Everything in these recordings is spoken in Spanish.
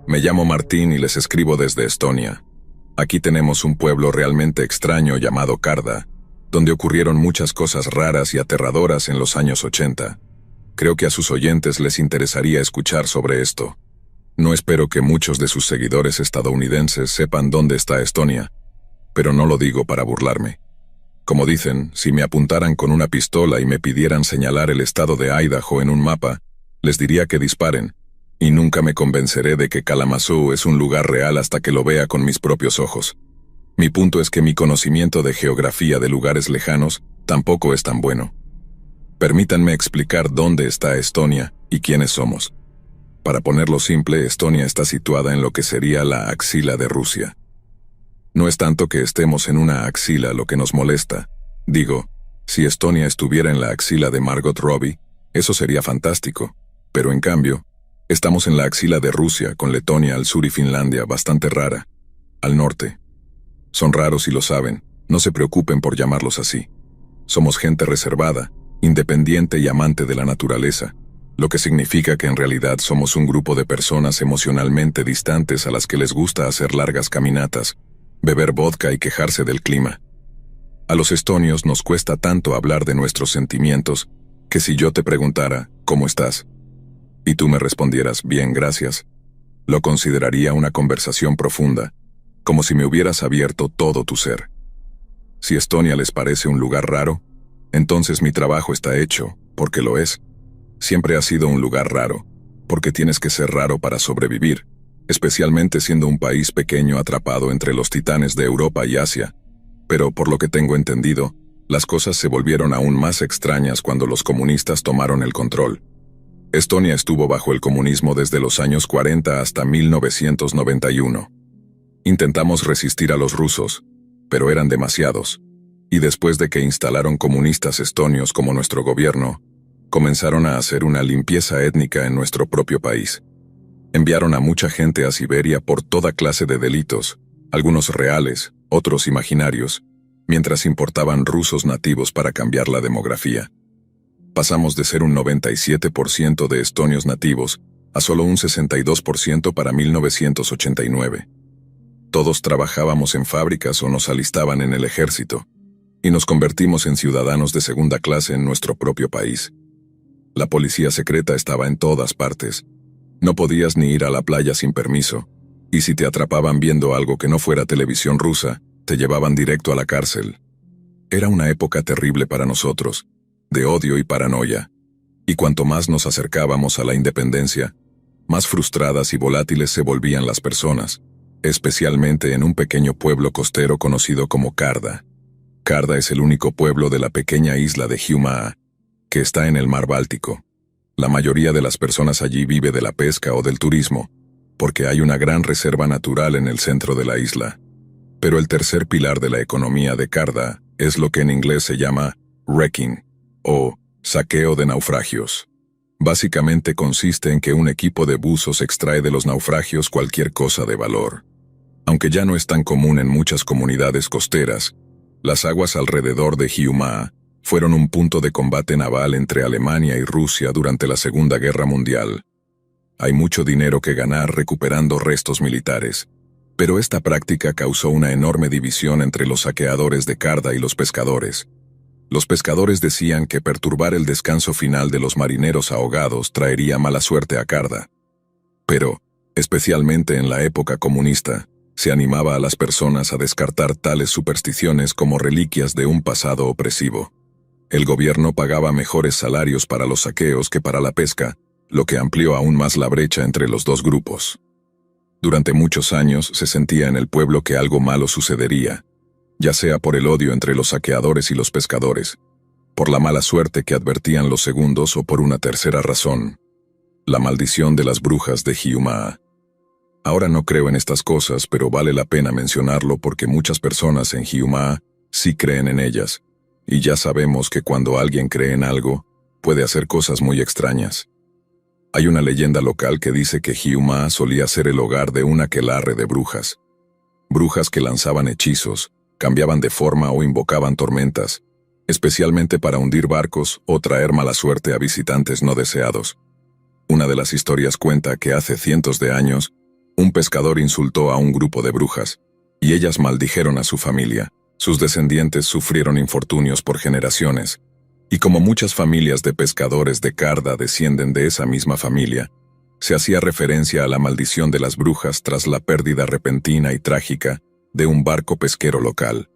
Me llamo Martín y les escribo desde Estonia. Aquí tenemos un pueblo realmente extraño llamado Karda, donde ocurrieron muchas cosas raras y aterradoras en los años 80. Creo que a sus oyentes les interesaría escuchar sobre esto. No espero que muchos de sus seguidores estadounidenses sepan dónde está Estonia, pero no lo digo para burlarme. Como dicen, si me apuntaran con una pistola y me pidieran señalar el estado de Idaho en un mapa, les diría que disparen, y nunca me convenceré de que Kalamazoo es un lugar real hasta que lo vea con mis propios ojos. Mi punto es que mi conocimiento de geografía de lugares lejanos tampoco es tan bueno. Permítanme explicar dónde está Estonia y quiénes somos. Para ponerlo simple, Estonia está situada en lo que sería la axila de Rusia. No es tanto que estemos en una axila lo que nos molesta. Digo, si Estonia estuviera en la axila de Margot Robbie, eso sería fantástico. Pero en cambio, estamos en la axila de Rusia, con Letonia al sur y Finlandia, bastante rara, al norte. Son raros y lo saben, no se preocupen por llamarlos así. Somos gente reservada, independiente y amante de la naturaleza, lo que significa que en realidad somos un grupo de personas emocionalmente distantes a las que les gusta hacer largas caminatas, beber vodka y quejarse del clima. A los estonios nos cuesta tanto hablar de nuestros sentimientos, que si yo te preguntara, ¿cómo estás?, y tú me respondieras, bien, gracias, lo consideraría una conversación profunda, como si me hubieras abierto todo tu ser. Si Estonia les parece un lugar raro, entonces mi trabajo está hecho, porque lo es. Siempre ha sido un lugar raro, porque tienes que ser raro para sobrevivir, especialmente siendo un país pequeño atrapado entre los titanes de Europa y Asia. Pero por lo que tengo entendido, las cosas se volvieron aún más extrañas cuando los comunistas tomaron el control. Estonia estuvo bajo el comunismo desde los años 40 hasta 1991. Intentamos resistir a los rusos, pero eran demasiados. Y después de que instalaron comunistas estonios como nuestro gobierno, comenzaron a hacer una limpieza étnica en nuestro propio país. Enviaron a mucha gente a Siberia por toda clase de delitos, algunos reales, otros imaginarios, mientras importaban rusos nativos para cambiar la demografía. Pasamos de ser un 97% de estonios nativos a solo un 62% para 1989. Todos trabajábamos en fábricas o nos alistaban en el ejército, y nos convertimos en ciudadanos de segunda clase en nuestro propio país. La policía secreta estaba en todas partes. No podías ni ir a la playa sin permiso, y si te atrapaban viendo algo que no fuera televisión rusa, te llevaban directo a la cárcel. Era una época terrible para nosotros, de odio y paranoia, y cuanto más nos acercábamos a la independencia, más frustradas y volátiles se volvían las personas, especialmente en un pequeño pueblo costero conocido como Karda. Karda es el único pueblo de la pequeña isla de Hiiumaa, que está en el mar Báltico. La mayoría de las personas allí vive de la pesca o del turismo, porque hay una gran reserva natural en el centro de la isla. Pero el tercer pilar de la economía de Karda es lo que en inglés se llama wrecking, o saqueo de naufragios. Básicamente consiste en que un equipo de buzos extrae de los naufragios cualquier cosa de valor. Aunque ya no es tan común en muchas comunidades costeras, las aguas alrededor de Hiiumaa fueron un punto de combate naval entre Alemania y Rusia durante la Segunda Guerra Mundial. Hay mucho dinero que ganar recuperando restos militares, pero esta práctica causó una enorme división entre los saqueadores de Karda y los pescadores. Los pescadores decían que perturbar el descanso final de los marineros ahogados traería mala suerte a Karda. Pero, especialmente en la época comunista, se animaba a las personas a descartar tales supersticiones como reliquias de un pasado opresivo. El gobierno pagaba mejores salarios para los saqueos que para la pesca, lo que amplió aún más la brecha entre los dos grupos. Durante muchos años se sentía en el pueblo que algo malo sucedería, ya sea por el odio entre los saqueadores y los pescadores, por la mala suerte que advertían los segundos o por una tercera razón: la maldición de las brujas de Hiiumaa. Ahora no creo en estas cosas, pero vale la pena mencionarlo porque muchas personas en Hiiumaa sí creen en ellas, y ya sabemos que cuando alguien cree en algo, puede hacer cosas muy extrañas. Hay una leyenda local que dice que Hiiumaa solía ser el hogar de un aquelarre de brujas. Brujas que lanzaban hechizos, cambiaban de forma o invocaban tormentas, especialmente para hundir barcos o traer mala suerte a visitantes no deseados. Una de las historias cuenta que hace cientos de años, Un pescador insultó a un grupo de brujas, y ellas maldijeron a su familia. Sus descendientes sufrieron infortunios por generaciones, y como muchas familias de pescadores de Carda descienden de esa misma familia, se hacía referencia a la maldición de las brujas tras la pérdida repentina y trágica de un barco pesquero local.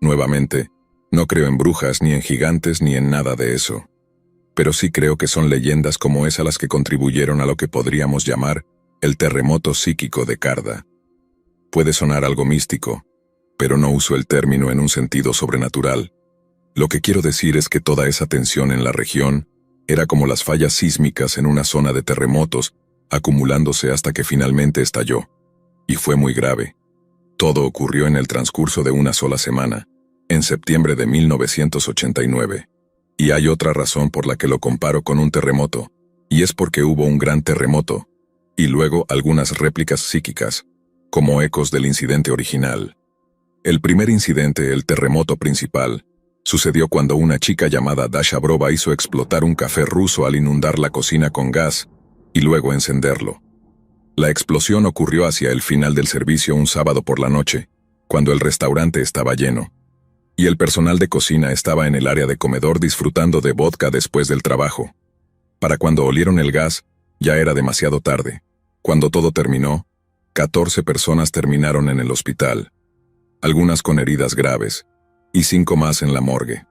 Nuevamente, no creo en brujas ni en gigantes ni en nada de eso, pero sí creo que son leyendas como esa las que contribuyeron a lo que podríamos llamar el terremoto psíquico de Carda. Puede sonar algo místico, pero no uso el término en un sentido sobrenatural. Lo que quiero decir es que toda esa tensión en la región era como las fallas sísmicas en una zona de terremotos, acumulándose hasta que finalmente estalló. Y fue muy grave. Todo ocurrió en el transcurso de una sola semana, en septiembre de 1989. Y hay otra razón por la que lo comparo con un terremoto, y es porque hubo un gran terremoto, y luego algunas réplicas psíquicas, como ecos del incidente original. El primer incidente, el terremoto principal, sucedió cuando una chica llamada Dasha Brova hizo explotar un café ruso al inundar la cocina con gas y luego encenderlo. La explosión ocurrió hacia el final del servicio un sábado por la noche, cuando el restaurante estaba lleno, y el personal de cocina estaba en el área de comedor disfrutando de vodka después del trabajo. Para cuando olieron el gas, ya era demasiado tarde. Cuando todo terminó, 14 personas terminaron en el hospital, algunas con heridas graves, y 5 más en la morgue.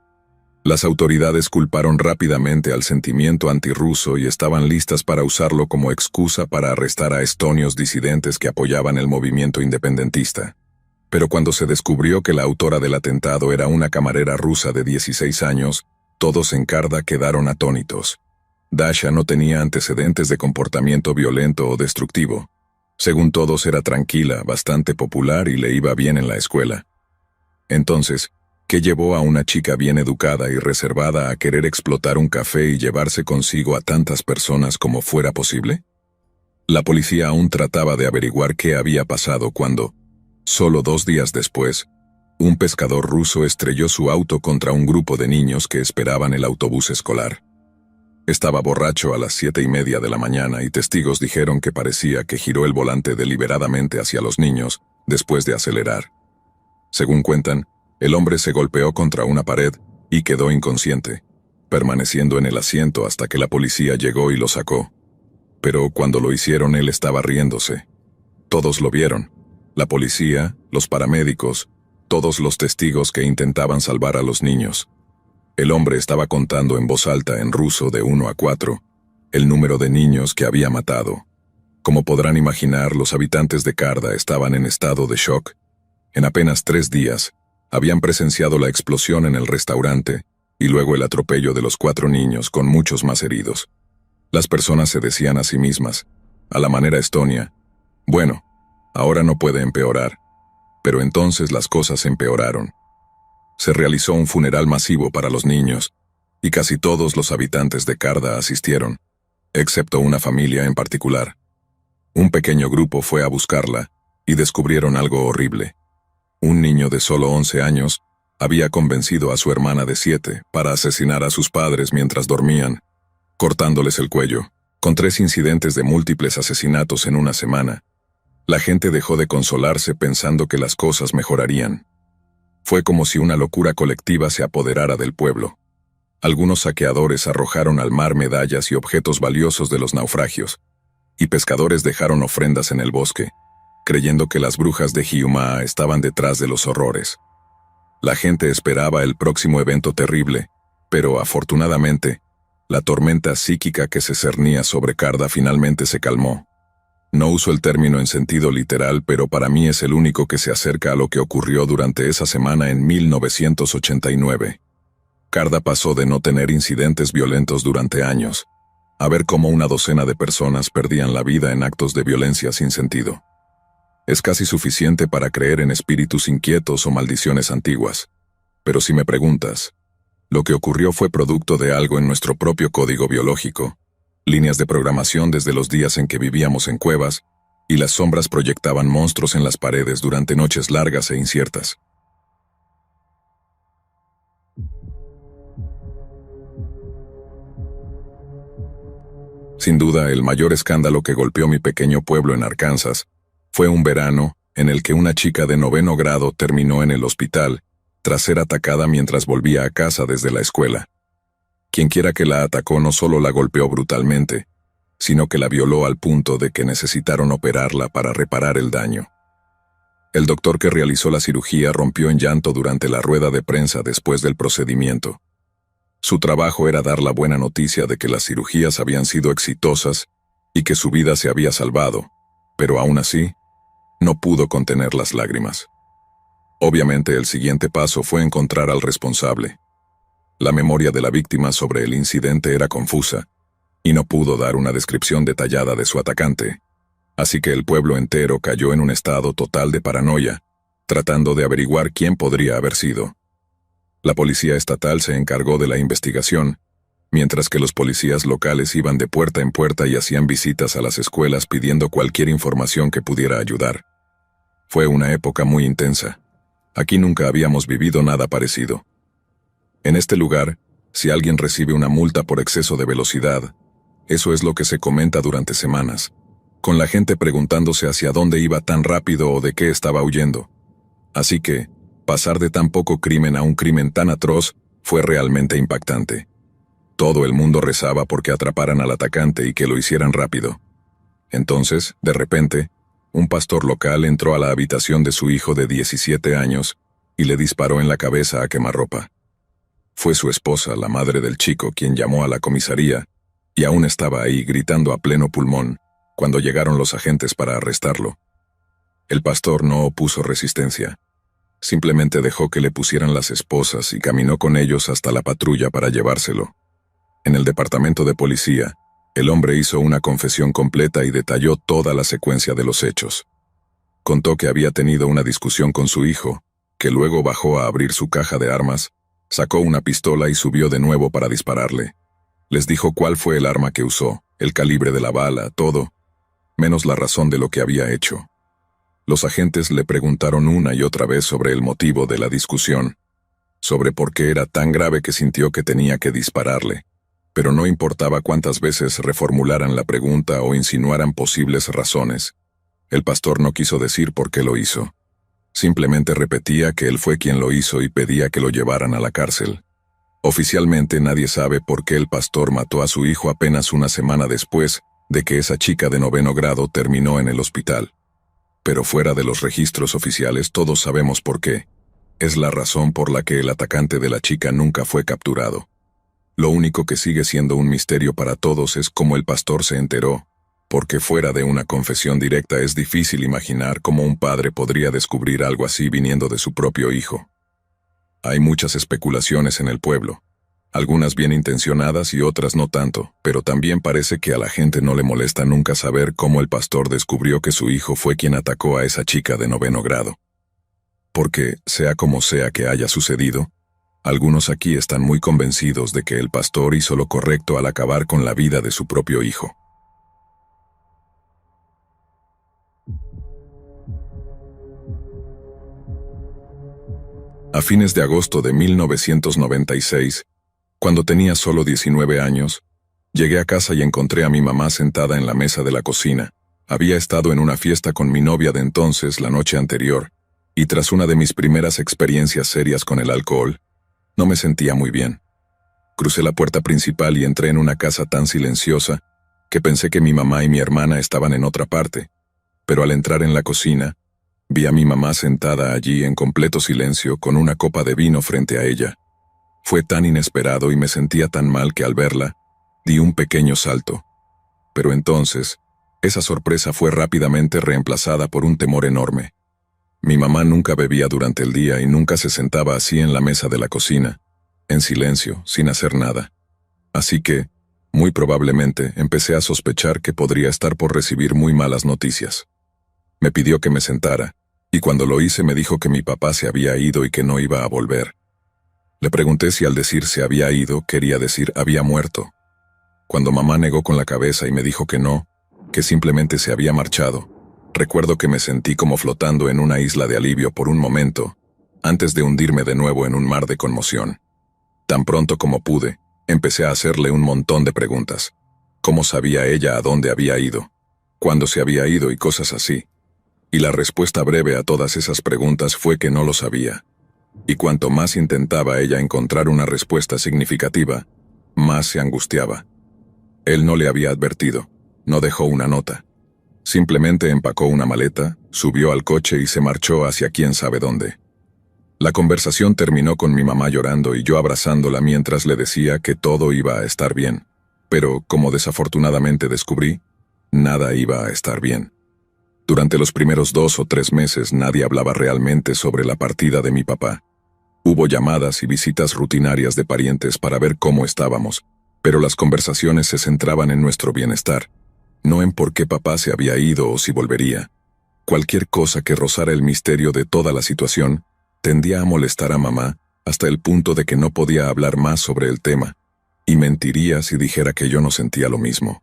Las autoridades culparon rápidamente al sentimiento antirruso y estaban listas para usarlo como excusa para arrestar a estonios disidentes que apoyaban el movimiento independentista. Pero cuando se descubrió que la autora del atentado era una camarera rusa de 16 años, todos en Carda quedaron atónitos. Dasha no tenía antecedentes de comportamiento violento o destructivo. Según todos era tranquila, bastante popular y le iba bien en la escuela. Entonces, ¿qué llevó a una chica bien educada y reservada a querer explotar un café y llevarse consigo a tantas personas como fuera posible? La policía aún trataba de averiguar qué había pasado cuando, solo 2 días después, un pescador ruso estrelló su auto contra un grupo de niños que esperaban el autobús escolar. Estaba borracho a las 7:30 de la mañana y testigos dijeron que parecía que giró el volante deliberadamente hacia los niños después de acelerar. Según cuentan, el hombre se golpeó contra una pared y quedó inconsciente, permaneciendo en el asiento hasta que la policía llegó y lo sacó. Pero cuando lo hicieron él estaba riéndose. Todos lo vieron. La policía, los paramédicos, todos los testigos que intentaban salvar a los niños. El hombre estaba contando en voz alta en ruso de 1 a 4, el número de niños que había matado. Como podrán imaginar, los habitantes de Carda estaban en estado de shock. En apenas 3 días, habían presenciado la explosión en el restaurante y luego el atropello de los 4 niños con muchos más heridos. Las personas se decían a sí mismas, a la manera estonia, bueno, ahora no puede empeorar. Pero entonces las cosas empeoraron. Se realizó un funeral masivo para los niños, y casi todos los habitantes de Carda asistieron, excepto una familia en particular. Un pequeño grupo fue a buscarla, y descubrieron algo horrible. Un niño de solo 11 años había convencido a su hermana de 7 para asesinar a sus padres mientras dormían, cortándoles el cuello. Con 3 incidentes de múltiples asesinatos en una semana, la gente dejó de consolarse pensando que las cosas mejorarían. Fue como si una locura colectiva se apoderara del pueblo. Algunos saqueadores arrojaron al mar medallas y objetos valiosos de los naufragios, y pescadores dejaron ofrendas en el bosque, creyendo que las brujas de Hiiumaa estaban detrás de los horrores. La gente esperaba el próximo evento terrible, pero afortunadamente, la tormenta psíquica que se cernía sobre Carda finalmente se calmó. No uso el término en sentido literal, pero para mí es el único que se acerca a lo que ocurrió durante esa semana en 1989. Carda pasó de no tener incidentes violentos durante años, a ver cómo una docena de personas perdían la vida en actos de violencia sin sentido. Es casi suficiente para creer en espíritus inquietos o maldiciones antiguas. Pero si me preguntas, lo que ocurrió fue producto de algo en nuestro propio código biológico, líneas de programación desde los días en que vivíamos en cuevas, y las sombras proyectaban monstruos en las paredes durante noches largas e inciertas. Sin duda, el mayor escándalo que golpeó mi pequeño pueblo en Arkansas fue un verano en el que una chica de 9º grado terminó en el hospital tras ser atacada mientras volvía a casa desde la escuela. Quienquiera que la atacó no solo la golpeó brutalmente, sino que la violó al punto de que necesitaron operarla para reparar el daño. El doctor que realizó la cirugía rompió en llanto durante la rueda de prensa después del procedimiento. Su trabajo era dar la buena noticia de que las cirugías habían sido exitosas y que su vida se había salvado, pero aún así, no pudo contener las lágrimas. Obviamente el siguiente paso fue encontrar al responsable. La memoria de la víctima sobre el incidente era confusa, y no pudo dar una descripción detallada de su atacante, así que el pueblo entero cayó en un estado total de paranoia, tratando de averiguar quién podría haber sido. La policía estatal se encargó de la investigación, mientras que los policías locales iban de puerta en puerta y hacían visitas a las escuelas pidiendo cualquier información que pudiera ayudar. Fue una época muy intensa. Aquí nunca habíamos vivido nada parecido. En este lugar, si alguien recibe una multa por exceso de velocidad, eso es lo que se comenta durante semanas, con la gente preguntándose hacia dónde iba tan rápido o de qué estaba huyendo. Así que, pasar de tan poco crimen a un crimen tan atroz fue realmente impactante. Todo el mundo rezaba porque atraparan al atacante y que lo hicieran rápido. Entonces, de repente, un pastor local entró a la habitación de su hijo de 17 años y le disparó en la cabeza a quemarropa. Fue su esposa, la madre del chico, quien llamó a la comisaría, y aún estaba ahí gritando a pleno pulmón cuando llegaron los agentes para arrestarlo. El pastor no opuso resistencia. Simplemente dejó que le pusieran las esposas y caminó con ellos hasta la patrulla para llevárselo. En el departamento de policía, el hombre hizo una confesión completa y detalló toda la secuencia de los hechos. Contó que había tenido una discusión con su hijo, que luego bajó a abrir su caja de armas, sacó una pistola y subió de nuevo para dispararle. Les dijo cuál fue el arma que usó, el calibre de la bala, todo, menos la razón de lo que había hecho. Los agentes le preguntaron una y otra vez sobre el motivo de la discusión, sobre por qué era tan grave que sintió que tenía que dispararle, pero no importaba cuántas veces reformularan la pregunta o insinuaran posibles razones. El pastor no quiso decir por qué lo hizo. Simplemente repetía que él fue quien lo hizo y pedía que lo llevaran a la cárcel. Oficialmente nadie sabe por qué el pastor mató a su hijo apenas una semana después de que esa chica de 9º grado terminó en el hospital. Pero fuera de los registros oficiales todos sabemos por qué. Es la razón por la que el atacante de la chica nunca fue capturado. Lo único que sigue siendo un misterio para todos es cómo el pastor se enteró, porque fuera de una confesión directa es difícil imaginar cómo un padre podría descubrir algo así viniendo de su propio hijo. Hay muchas especulaciones en el pueblo, algunas bien intencionadas y otras no tanto, pero también parece que a la gente no le molesta nunca saber cómo el pastor descubrió que su hijo fue quien atacó a esa chica de 9º grado. Porque, sea como sea que haya sucedido, algunos aquí están muy convencidos de que el pastor hizo lo correcto al acabar con la vida de su propio hijo. A fines de agosto de 1996, cuando tenía solo 19 años, llegué a casa y encontré a mi mamá sentada en la mesa de la cocina. Había estado en una fiesta con mi novia de entonces la noche anterior, y tras una de mis primeras experiencias serias con el alcohol, no me sentía muy bien. Crucé la puerta principal y entré en una casa tan silenciosa que pensé que mi mamá y mi hermana estaban en otra parte, pero al entrar en la cocina, vi a mi mamá sentada allí en completo silencio con una copa de vino frente a ella. Fue tan inesperado y me sentía tan mal que al verla, di un pequeño salto. Pero entonces, esa sorpresa fue rápidamente reemplazada por un temor enorme. Mi mamá nunca bebía durante el día y nunca se sentaba así en la mesa de la cocina, en silencio, sin hacer nada. Así que, muy probablemente, empecé a sospechar que podría estar por recibir muy malas noticias. Me pidió que me sentara, y cuando lo hice me dijo que mi papá se había ido y que no iba a volver. Le pregunté si al decir se había ido quería decir había muerto. Cuando mamá negó con la cabeza y me dijo que no, que simplemente se había marchado, recuerdo que me sentí como flotando en una isla de alivio por un momento, antes de hundirme de nuevo en un mar de conmoción. Tan pronto como pude, empecé a hacerle un montón de preguntas. ¿Cómo sabía ella a dónde había ido? ¿Cuándo se había ido y cosas así? Y la respuesta breve a todas esas preguntas fue que no lo sabía. Y cuanto más intentaba ella encontrar una respuesta significativa, más se angustiaba. Él no le había advertido, no dejó una nota. Simplemente empacó una maleta, subió al coche y se marchó hacia quién sabe dónde. La conversación terminó con mi mamá llorando y yo abrazándola mientras le decía que todo iba a estar bien. Pero, como desafortunadamente descubrí, nada iba a estar bien. Durante los primeros 2 o 3 meses nadie hablaba realmente sobre la partida de mi papá. Hubo llamadas y visitas rutinarias de parientes para ver cómo estábamos, pero las conversaciones se centraban en nuestro bienestar, no en por qué papá se había ido o si volvería. Cualquier cosa que rozara el misterio de toda la situación tendía a molestar a mamá hasta el punto de que no podía hablar más sobre el tema, y mentiría si dijera que yo no sentía lo mismo.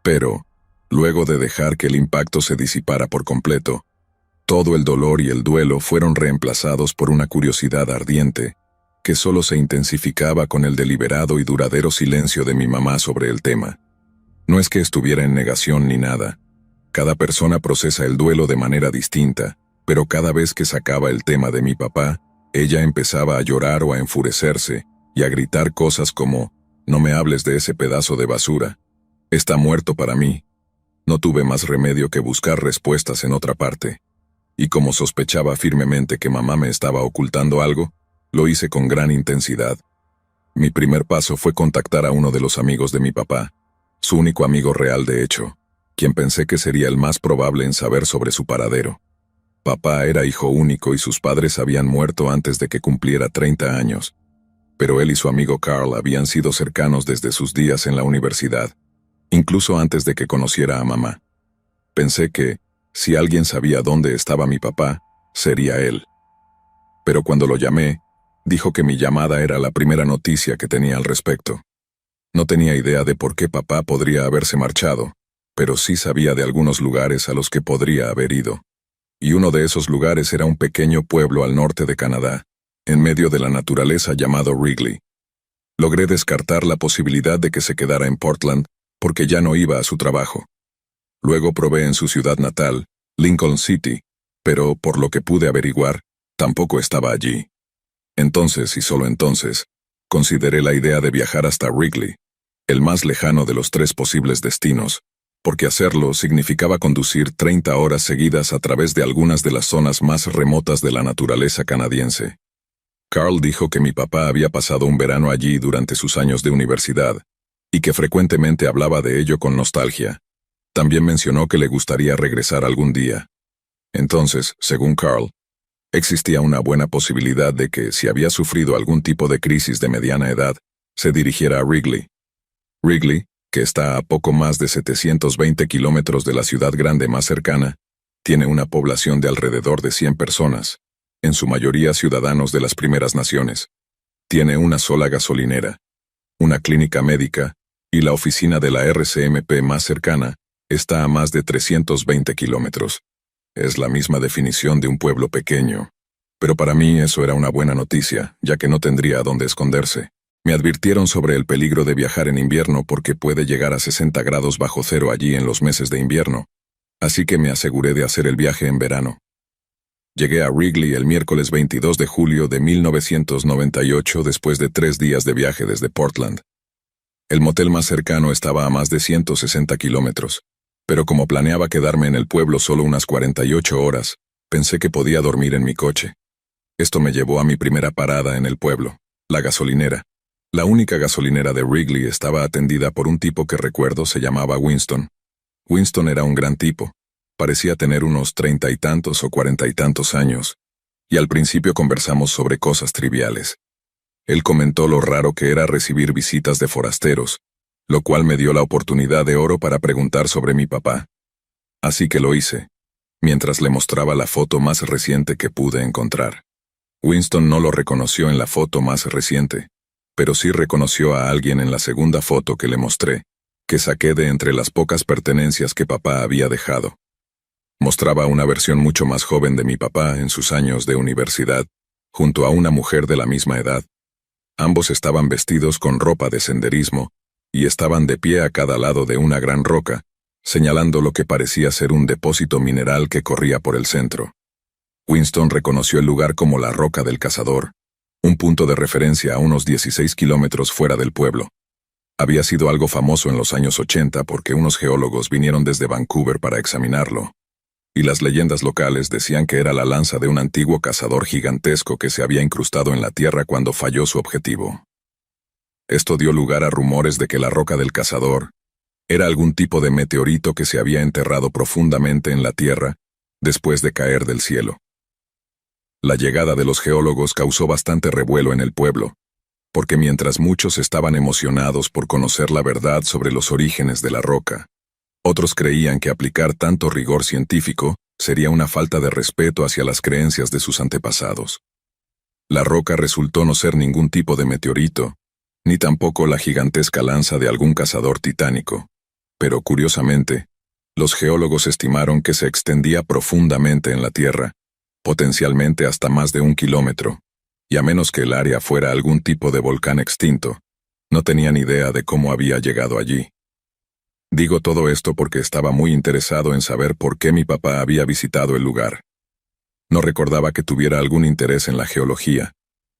Pero, luego de dejar que el impacto se disipara por completo, todo el dolor y el duelo fueron reemplazados por una curiosidad ardiente, que solo se intensificaba con el deliberado y duradero silencio de mi mamá sobre el tema. No es que estuviera en negación ni nada. Cada persona procesa el duelo de manera distinta, pero cada vez que sacaba el tema de mi papá, ella empezaba a llorar o a enfurecerse y a gritar cosas como: «No me hables de ese pedazo de basura. Está muerto para mí». No tuve más remedio que buscar respuestas en otra parte. Y como sospechaba firmemente que mamá me estaba ocultando algo, lo hice con gran intensidad. Mi primer paso fue contactar a uno de los amigos de mi papá, su único amigo real de hecho, quien pensé que sería el más probable en saber sobre su paradero. Papá era hijo único y sus padres habían muerto antes de que cumpliera 30 años. Pero él y su amigo Carl habían sido cercanos desde sus días en la universidad, incluso antes de que conociera a mamá. Pensé que, si alguien sabía dónde estaba mi papá, sería él. Pero cuando lo llamé, dijo que mi llamada era la primera noticia que tenía al respecto. No tenía idea de por qué papá podría haberse marchado, pero sí sabía de algunos lugares a los que podría haber ido. Y uno de esos lugares era un pequeño pueblo al norte de Canadá, en medio de la naturaleza llamado Wrigley. Logré descartar la posibilidad de que se quedara en Portland, porque ya no iba a su trabajo. Luego probé en su ciudad natal, Lincoln City, pero, por lo que pude averiguar, tampoco estaba allí. Entonces, y solo entonces, consideré la idea de viajar hasta Wrigley, el más lejano de los 3 posibles destinos, porque hacerlo significaba conducir 30 horas seguidas a través de algunas de las zonas más remotas de la naturaleza canadiense. Carl dijo que mi papá había pasado un verano allí durante sus años de universidad, y que frecuentemente hablaba de ello con nostalgia. También mencionó que le gustaría regresar algún día. Entonces, según Carl, existía una buena posibilidad de que, si había sufrido algún tipo de crisis de mediana edad, se dirigiera a Wrigley. Wrigley, que está a poco más de 720 kilómetros de la ciudad grande más cercana, tiene una población de alrededor de 100 personas, en su mayoría ciudadanos de las primeras naciones. Tiene una sola gasolinera, una clínica médica, y la oficina de la RCMP más cercana está a más de 320 kilómetros. Es la misma definición de un pueblo pequeño. Pero para mí eso era una buena noticia, ya que no tendría a dónde esconderse. Me advirtieron sobre el peligro de viajar en invierno porque puede llegar a 60 grados bajo cero allí en los meses de invierno, así que me aseguré de hacer el viaje en verano. Llegué a Wrigley el miércoles 22 de julio de 1998 después de 3 días de viaje desde Portland. El motel más cercano estaba a más de 160 kilómetros, pero como planeaba quedarme en el pueblo solo unas 48 horas, pensé que podía dormir en mi coche. Esto me llevó a mi primera parada en el pueblo, la gasolinera. La única gasolinera de Wrigley estaba atendida por un tipo que recuerdo se llamaba Winston. Winston era un gran tipo. Parecía tener unos 30 y tantos o 40 y tantos años, y al principio conversamos sobre cosas triviales. Él comentó lo raro que era recibir visitas de forasteros, lo cual me dio la oportunidad de oro para preguntar sobre mi papá. Así que lo hice, mientras le mostraba la foto más reciente que pude encontrar. Winston no lo reconoció en la foto más reciente, pero sí reconoció a alguien en la segunda foto que le mostré, que saqué de entre las pocas pertenencias que papá había dejado. Mostraba una versión mucho más joven de mi papá en sus años de universidad, junto a una mujer de la misma edad. Ambos estaban vestidos con ropa de senderismo, y estaban de pie a cada lado de una gran roca, señalando lo que parecía ser un depósito mineral que corría por el centro. Winston reconoció el lugar como la Roca del Cazador, un punto de referencia a unos 16 kilómetros fuera del pueblo. Había sido algo famoso en los años 80 porque unos geólogos vinieron desde Vancouver para examinarlo, y las leyendas locales decían que era la lanza de un antiguo cazador gigantesco que se había incrustado en la tierra cuando falló su objetivo. Esto dio lugar a rumores de que la Roca del Cazador era algún tipo de meteorito que se había enterrado profundamente en la tierra después de caer del cielo. La llegada de los geólogos causó bastante revuelo en el pueblo, porque mientras muchos estaban emocionados por conocer la verdad sobre los orígenes de la roca, otros creían que aplicar tanto rigor científico sería una falta de respeto hacia las creencias de sus antepasados. La roca resultó no ser ningún tipo de meteorito, ni tampoco la gigantesca lanza de algún cazador titánico, pero curiosamente, los geólogos estimaron que se extendía profundamente en la tierra, potencialmente hasta más de 1 kilómetro, y a menos que el área fuera algún tipo de volcán extinto, no tenían idea de cómo había llegado allí. Digo todo esto porque estaba muy interesado en saber por qué mi papá había visitado el lugar. No recordaba que tuviera algún interés en la geología,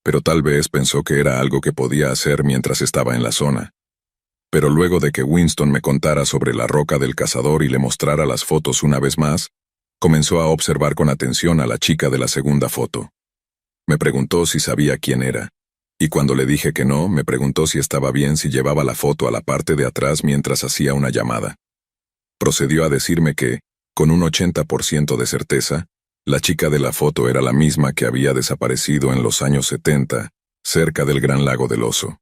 pero tal vez pensó que era algo que podía hacer mientras estaba en la zona. Pero luego de que Winston me contara sobre la Roca del Cazador y le mostrara las fotos una vez más, comenzó a observar con atención a la chica de la segunda foto. Me preguntó si sabía quién era, y cuando le dije que no, me preguntó si estaba bien si llevaba la foto a la parte de atrás mientras hacía una llamada. Procedió a decirme que, con un 80% de certeza, la chica de la foto era la misma que había desaparecido en los años 70, cerca del Gran Lago del Oso.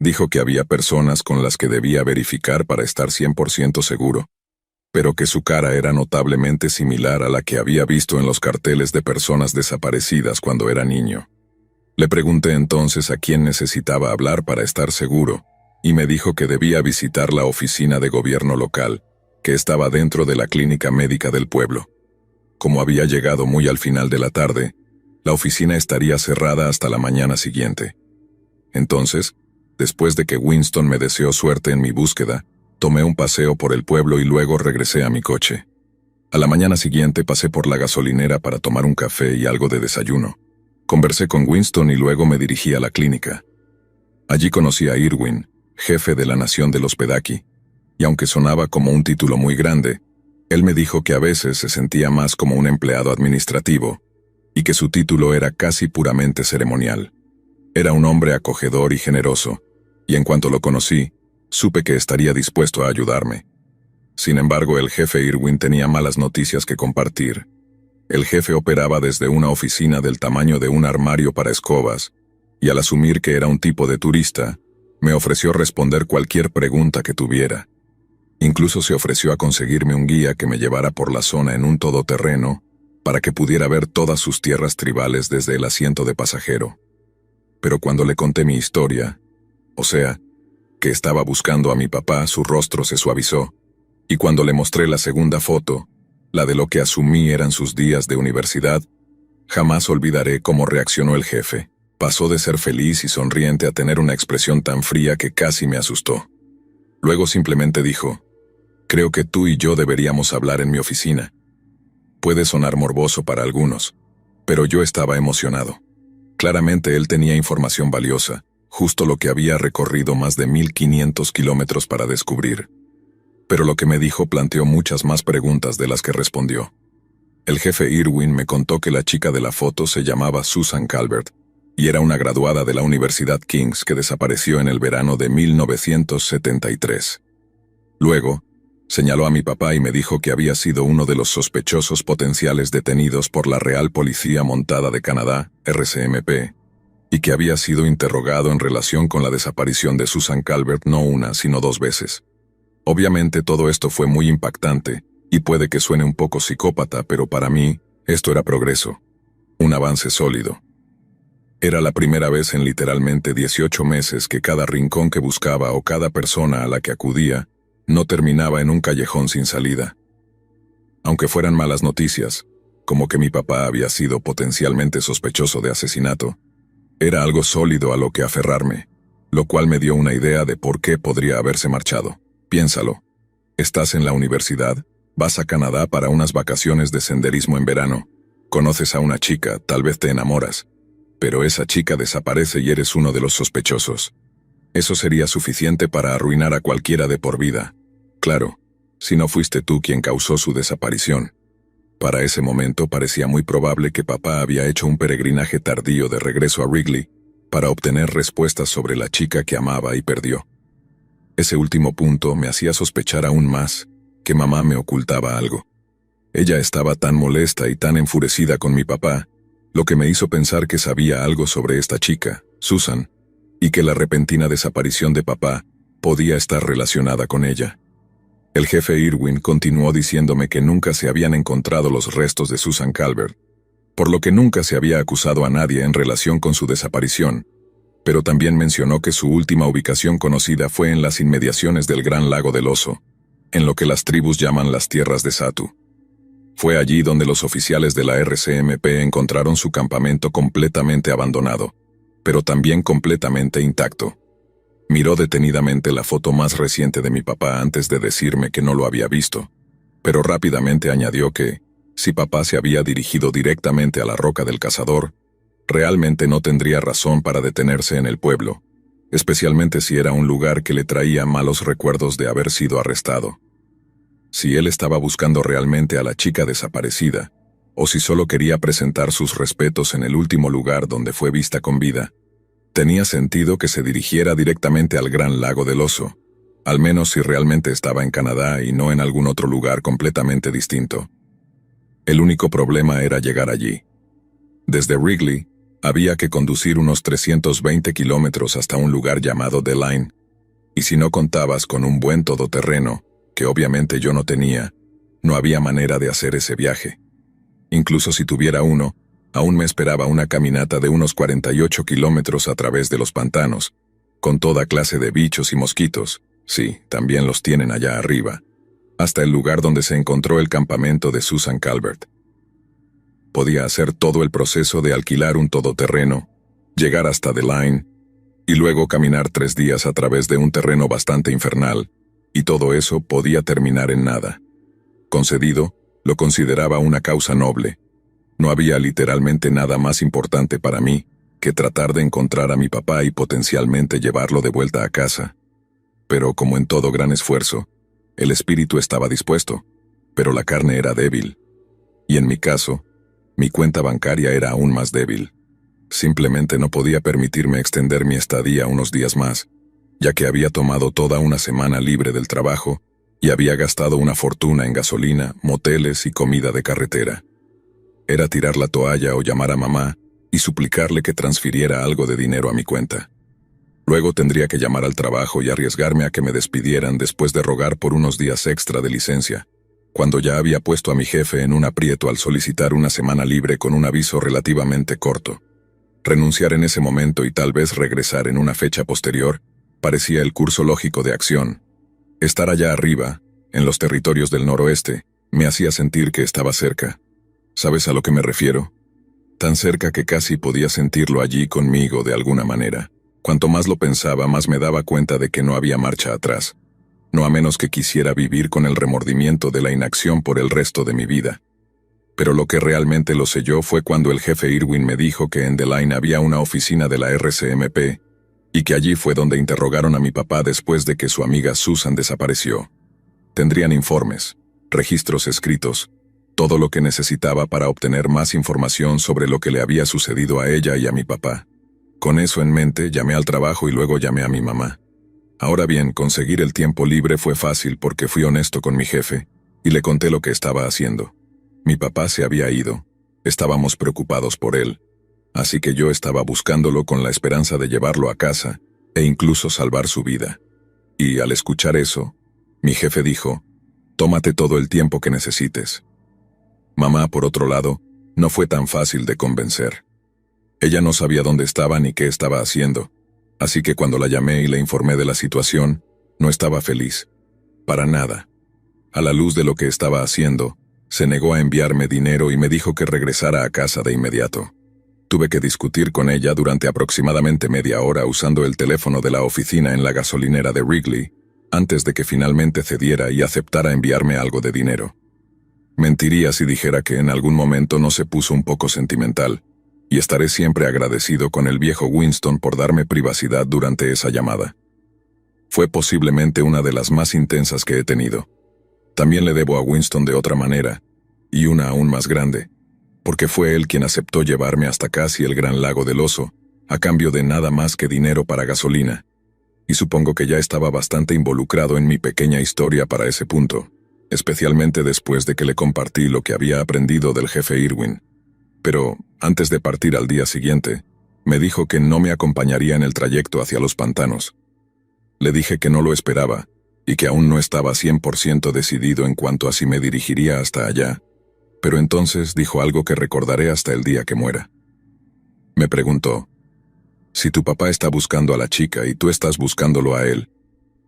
Dijo que había personas con las que debía verificar para estar 100% seguro, pero que su cara era notablemente similar a la que había visto en los carteles de personas desaparecidas cuando era niño. Le pregunté entonces a quién necesitaba hablar para estar seguro, y me dijo que debía visitar la oficina de gobierno local, que estaba dentro de la clínica médica del pueblo. Como había llegado muy al final de la tarde, la oficina estaría cerrada hasta la mañana siguiente. Entonces, después de que Winston me deseó suerte en mi búsqueda, tomé un paseo por el pueblo y luego regresé a mi coche. A la mañana siguiente pasé por la gasolinera para tomar un café y algo de desayuno. Conversé con Winston y luego me dirigí a la clínica. Allí conocí a Irwin, jefe de la nación de los Pedaki, y aunque sonaba como un título muy grande, él me dijo que a veces se sentía más como un empleado administrativo, y que su título era casi puramente ceremonial. Era un hombre acogedor y generoso, y en cuanto lo conocí, supe que estaría dispuesto a ayudarme. Sin embargo, el jefe Irwin tenía malas noticias que compartir. El jefe operaba desde una oficina del tamaño de un armario para escobas, y al asumir que era un tipo de turista, me ofreció responder cualquier pregunta que tuviera. Incluso se ofreció a conseguirme un guía que me llevara por la zona en un todoterreno, para que pudiera ver todas sus tierras tribales desde el asiento de pasajero. Pero cuando le conté mi historia, o sea, que estaba buscando a mi papá, su rostro se suavizó, y cuando le mostré la segunda foto, la de lo que asumí eran sus días de universidad, jamás olvidaré cómo reaccionó el jefe. Pasó de ser feliz y sonriente a tener una expresión tan fría que casi me asustó. Luego simplemente dijo, «Creo que tú y yo deberíamos hablar en mi oficina». Puede sonar morboso para algunos, pero yo estaba emocionado. Claramente él tenía información valiosa, justo lo que había recorrido más de 1500 kilómetros para descubrir. Pero lo que me dijo planteó muchas más preguntas de las que respondió. El jefe Irwin me contó que la chica de la foto se llamaba Susan Calvert, y era una graduada de la Universidad King's que desapareció en el verano de 1973. Luego, señaló a mi papá y me dijo que había sido uno de los sospechosos potenciales detenidos por la Real Policía Montada de Canadá, RCMP, y que había sido interrogado en relación con la desaparición de Susan Calvert no una, sino 2 veces. Obviamente todo esto fue muy impactante, y puede que suene un poco psicópata, pero para mí, esto era progreso. Un avance sólido. Era la primera vez en literalmente 18 meses que cada rincón que buscaba o cada persona a la que acudía no terminaba en un callejón sin salida. Aunque fueran malas noticias, como que mi papá había sido potencialmente sospechoso de asesinato, era algo sólido a lo que aferrarme, lo cual me dio una idea de por qué podría haberse marchado. Piénsalo. Estás en la universidad, vas a Canadá para unas vacaciones de senderismo en verano, conoces a una chica, tal vez te enamoras, pero esa chica desaparece y eres uno de los sospechosos. Eso sería suficiente para arruinar a cualquiera de por vida. Claro, si no fuiste tú quien causó su desaparición. Para ese momento parecía muy probable que papá había hecho un peregrinaje tardío de regreso a Wrigley para obtener respuestas sobre la chica que amaba y perdió. Ese último punto me hacía sospechar aún más que mamá me ocultaba algo. Ella estaba tan molesta y tan enfurecida con mi papá, lo que me hizo pensar que sabía algo sobre esta chica, Susan, y que la repentina desaparición de papá podía estar relacionada con ella. El jefe Irwin continuó diciéndome que nunca se habían encontrado los restos de Susan Calvert, por lo que nunca se había acusado a nadie en relación con su desaparición, pero también mencionó que su última ubicación conocida fue en las inmediaciones del Gran Lago del Oso, en lo que las tribus llaman las tierras de Satu. Fue allí donde los oficiales de la RCMP encontraron su campamento completamente abandonado, pero también completamente intacto. Miró detenidamente la foto más reciente de mi papá antes de decirme que no lo había visto, pero rápidamente añadió que, si papá se había dirigido directamente a la Roca del Cazador, realmente no tendría razón para detenerse en el pueblo, especialmente si era un lugar que le traía malos recuerdos de haber sido arrestado. Si él estaba buscando realmente a la chica desaparecida, o si solo quería presentar sus respetos en el último lugar donde fue vista con vida, tenía sentido que se dirigiera directamente al Gran Lago del Oso, al menos si realmente estaba en Canadá y no en algún otro lugar completamente distinto. El único problema era llegar allí. Desde Wrigley, había que conducir unos 320 kilómetros hasta un lugar llamado The Line, y si no contabas con un buen todoterreno, que obviamente yo no tenía, no había manera de hacer ese viaje. Incluso si tuviera uno, aún me esperaba una caminata de unos 48 kilómetros a través de los pantanos, con toda clase de bichos y mosquitos, sí, también los tienen allá arriba, hasta el lugar donde se encontró el campamento de Susan Calvert. Podía hacer todo el proceso de alquilar un todoterreno, llegar hasta The Line, y luego caminar 3 días a través de un terreno bastante infernal, y todo eso podía terminar en nada. Concedido, lo consideraba una causa noble. No había literalmente nada más importante para mí que tratar de encontrar a mi papá y potencialmente llevarlo de vuelta a casa. Pero como en todo gran esfuerzo, el espíritu estaba dispuesto, pero la carne era débil. Y en mi caso, mi cuenta bancaria era aún más débil. Simplemente no podía permitirme extender mi estadía unos días más, ya que había tomado toda una semana libre del trabajo y había gastado una fortuna en gasolina, moteles y comida de carretera. Era tirar la toalla o llamar a mamá y suplicarle que transfiriera algo de dinero a mi cuenta. Luego tendría que llamar al trabajo y arriesgarme a que me despidieran después de rogar por unos días extra de licencia, cuando ya había puesto a mi jefe en un aprieto al solicitar una semana libre con un aviso relativamente corto. Renunciar en ese momento y tal vez regresar en una fecha posterior parecía el curso lógico de acción. Estar allá arriba, en los territorios del noroeste, me hacía sentir que estaba cerca. ¿Sabes a lo que me refiero? Tan cerca que casi podía sentirlo allí conmigo de alguna manera. Cuanto más lo pensaba, más me daba cuenta de que no había marcha atrás. No a menos que quisiera vivir con el remordimiento de la inacción por el resto de mi vida. Pero lo que realmente lo selló fue cuando el jefe Irwin me dijo que en The Line había una oficina de la RCMP, y que allí fue donde interrogaron a mi papá después de que su amiga Susan desapareció. Tendrían informes, registros escritos, todo lo que necesitaba para obtener más información sobre lo que le había sucedido a ella y a mi papá. Con eso en mente, llamé al trabajo y luego llamé a mi mamá. Ahora bien, conseguir el tiempo libre fue fácil porque fui honesto con mi jefe, y le conté lo que estaba haciendo. Mi papá se había ido. Estábamos preocupados por él. Así que yo estaba buscándolo con la esperanza de llevarlo a casa, e incluso salvar su vida. Y al escuchar eso, mi jefe dijo, «Tómate todo el tiempo que necesites». Mamá, por otro lado, no fue tan fácil de convencer. Ella no sabía dónde estaba ni qué estaba haciendo, así que cuando la llamé y le informé de la situación, no estaba feliz. Para nada. A la luz de lo que estaba haciendo, se negó a enviarme dinero y me dijo que regresara a casa de inmediato. Tuve que discutir con ella durante aproximadamente media hora usando el teléfono de la oficina en la gasolinera de Wrigley, antes de que finalmente cediera y aceptara enviarme algo de dinero. Mentiría si dijera que en algún momento no se puso un poco sentimental, y estaré siempre agradecido con el viejo Winston por darme privacidad durante esa llamada. Fue posiblemente una de las más intensas que he tenido. También le debo a Winston de otra manera, y una aún más grande, porque fue él quien aceptó llevarme hasta casi el Gran Lago del Oso, a cambio de nada más que dinero para gasolina, y supongo que ya estaba bastante involucrado en mi pequeña historia para ese punto, especialmente después de que le compartí lo que había aprendido del jefe Irwin. Pero, antes de partir al día siguiente, me dijo que no me acompañaría en el trayecto hacia los pantanos. Le dije que no lo esperaba, y que aún no estaba 100% decidido en cuanto a si me dirigiría hasta allá, pero entonces dijo algo que recordaré hasta el día que muera. Me preguntó: si tu papá está buscando a la chica y tú estás buscándolo a él,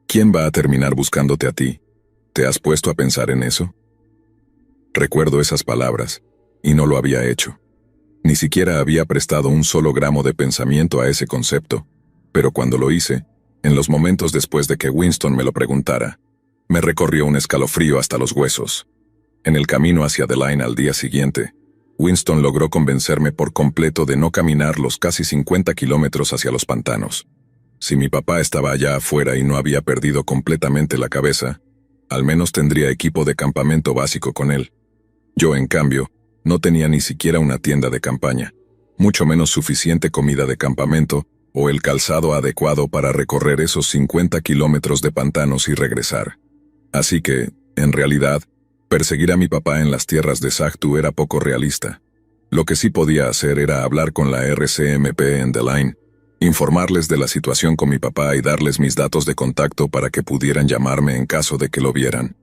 ¿quién va a terminar buscándote a ti? ¿Te has puesto a pensar en eso? Recuerdo esas palabras, y no lo había hecho. Ni siquiera había prestado un solo gramo de pensamiento a ese concepto, pero cuando lo hice, en los momentos después de que Winston me lo preguntara, me recorrió un escalofrío hasta los huesos. En el camino hacia The Line al día siguiente, Winston logró convencerme por completo de no caminar los casi 50 kilómetros hacia los pantanos. Si mi papá estaba allá afuera y no había perdido completamente la cabeza, al menos tendría equipo de campamento básico con él. Yo, en cambio, no tenía ni siquiera una tienda de campaña, mucho menos suficiente comida de campamento o el calzado adecuado para recorrer esos 50 kilómetros de pantanos y regresar. Así que, en realidad, perseguir a mi papá en las tierras de Sagtu era poco realista. Lo que sí podía hacer era hablar con la RCMP en The Line, informarles de la situación con mi papá y darles mis datos de contacto para que pudieran llamarme en caso de que lo vieran.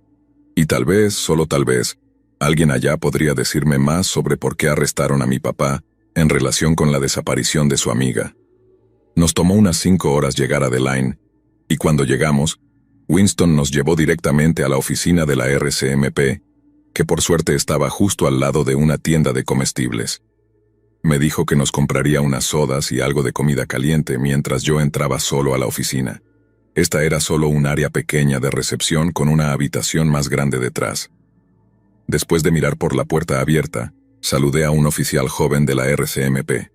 Y tal vez, solo tal vez, alguien allá podría decirme más sobre por qué arrestaron a mi papá en relación con la desaparición de su amiga. Nos tomó unas 5 horas llegar a The Line, y cuando llegamos, Winston nos llevó directamente a la oficina de la RCMP, que por suerte estaba justo al lado de una tienda de comestibles. Me dijo que nos compraría unas sodas y algo de comida caliente mientras yo entraba solo a la oficina. Esta era solo un área pequeña de recepción con una habitación más grande detrás. Después de mirar por la puerta abierta, saludé a un oficial joven de la RCMP,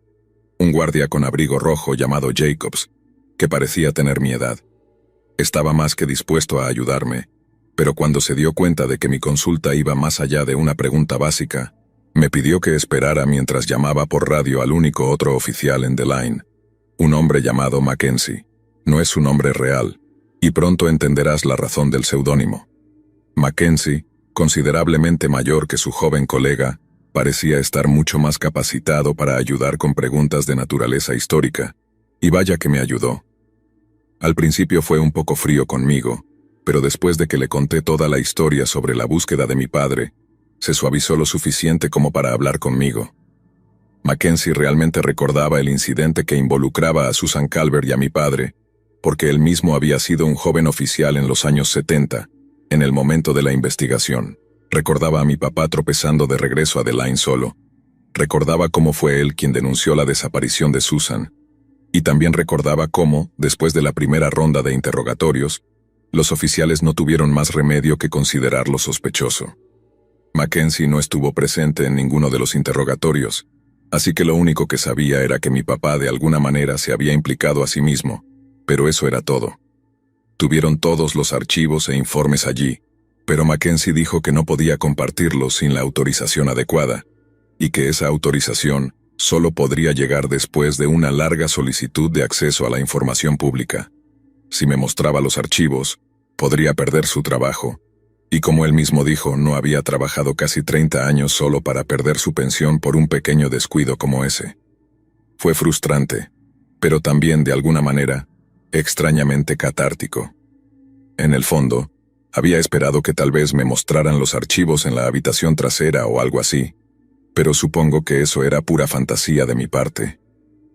un guardia con abrigo rojo llamado Jacobs, que parecía tener mi edad. Estaba más que dispuesto a ayudarme, pero cuando se dio cuenta de que mi consulta iba más allá de una pregunta básica, me pidió que esperara mientras llamaba por radio al único otro oficial en The Line, un hombre llamado Mackenzie. No es su nombre real, y pronto entenderás la razón del seudónimo. Mackenzie, considerablemente mayor que su joven colega, parecía estar mucho más capacitado para ayudar con preguntas de naturaleza histórica, y vaya que me ayudó. Al principio fue un poco frío conmigo, pero después de que le conté toda la historia sobre la búsqueda de mi padre, se suavizó lo suficiente como para hablar conmigo. Mackenzie realmente recordaba el incidente que involucraba a Susan Calvert y a mi padre, porque él mismo había sido un joven oficial en los años 70, en el momento de la investigación. Recordaba a mi papá tropezando de regreso a The Line solo. Recordaba cómo fue él quien denunció la desaparición de Susan. Y también recordaba cómo, después de la primera ronda de interrogatorios, los oficiales no tuvieron más remedio que considerarlo sospechoso. Mackenzie no estuvo presente en ninguno de los interrogatorios, así que lo único que sabía era que mi papá de alguna manera se había implicado a sí mismo, pero eso era todo. Tuvieron todos los archivos e informes allí, pero Mackenzie dijo que no podía compartirlos sin la autorización adecuada, y que esa autorización solo podría llegar después de una larga solicitud de acceso a la información pública. Si me mostraba los archivos, podría perder su trabajo, y como él mismo dijo, no había trabajado casi 30 años solo para perder su pensión por un pequeño descuido como ese. Fue frustrante, pero también, de alguna manera, extrañamente catártico. En el fondo, había esperado que tal vez me mostraran los archivos en la habitación trasera o algo así, pero supongo que eso era pura fantasía de mi parte.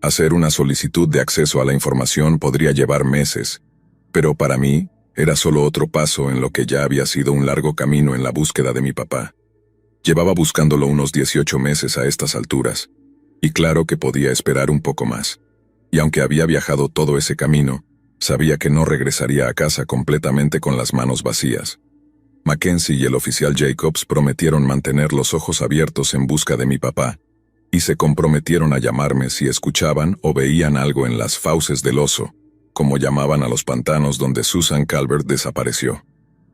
Hacer una solicitud de acceso a la información podría llevar meses, pero para mí era solo otro paso en lo que ya había sido un largo camino en la búsqueda de mi papá. Llevaba buscándolo unos 18 meses a estas alturas, y claro que podía esperar un poco más. Y aunque había viajado todo ese camino, sabía que no regresaría a casa completamente con las manos vacías. Mackenzie y el oficial Jacobs prometieron mantener los ojos abiertos en busca de mi papá, y se comprometieron a llamarme si escuchaban o veían algo en las fauces del oso, como llamaban a los pantanos donde Susan Calvert desapareció.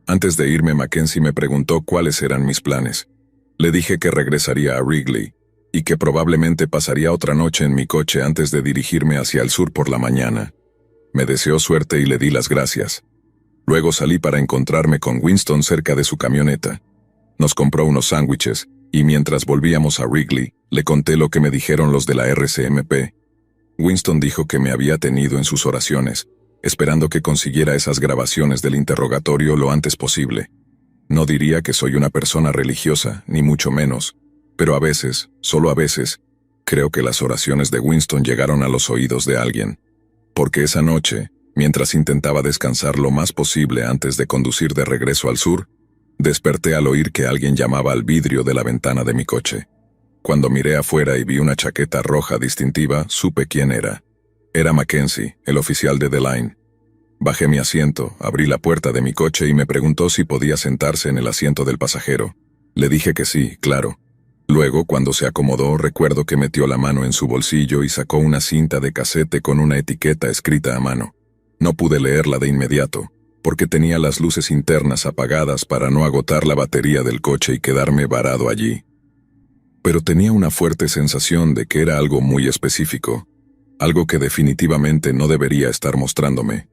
Antes de irme, Mackenzie me preguntó cuáles eran mis planes. Le dije que regresaría a Wrigley, y que probablemente pasaría otra noche en mi coche antes de dirigirme hacia el sur por la mañana. Me deseó suerte y le di las gracias. Luego salí para encontrarme con Winston cerca de su camioneta. Nos compró unos sándwiches, y mientras volvíamos a Wrigley, le conté lo que me dijeron los de la RCMP. Winston dijo que me había tenido en sus oraciones, esperando que consiguiera esas grabaciones del interrogatorio lo antes posible. No diría que soy una persona religiosa, ni mucho menos, pero a veces, solo a veces, creo que las oraciones de Winston llegaron a los oídos de alguien. Porque esa noche, mientras intentaba descansar lo más posible antes de conducir de regreso al sur, desperté al oír que alguien llamaba al vidrio de la ventana de mi coche. Cuando miré afuera y vi una chaqueta roja distintiva, supe quién era. Era Mackenzie, el oficial de The Line. Bajé mi asiento, abrí la puerta de mi coche y me preguntó si podía sentarse en el asiento del pasajero. Le dije que sí, claro. Luego, cuando se acomodó, recuerdo que metió la mano en su bolsillo y sacó una cinta de casete con una etiqueta escrita a mano. No pude leerla de inmediato, porque tenía las luces internas apagadas para no agotar la batería del coche y quedarme varado allí. Pero tenía una fuerte sensación de que era algo muy específico, algo que definitivamente no debería estar mostrándome.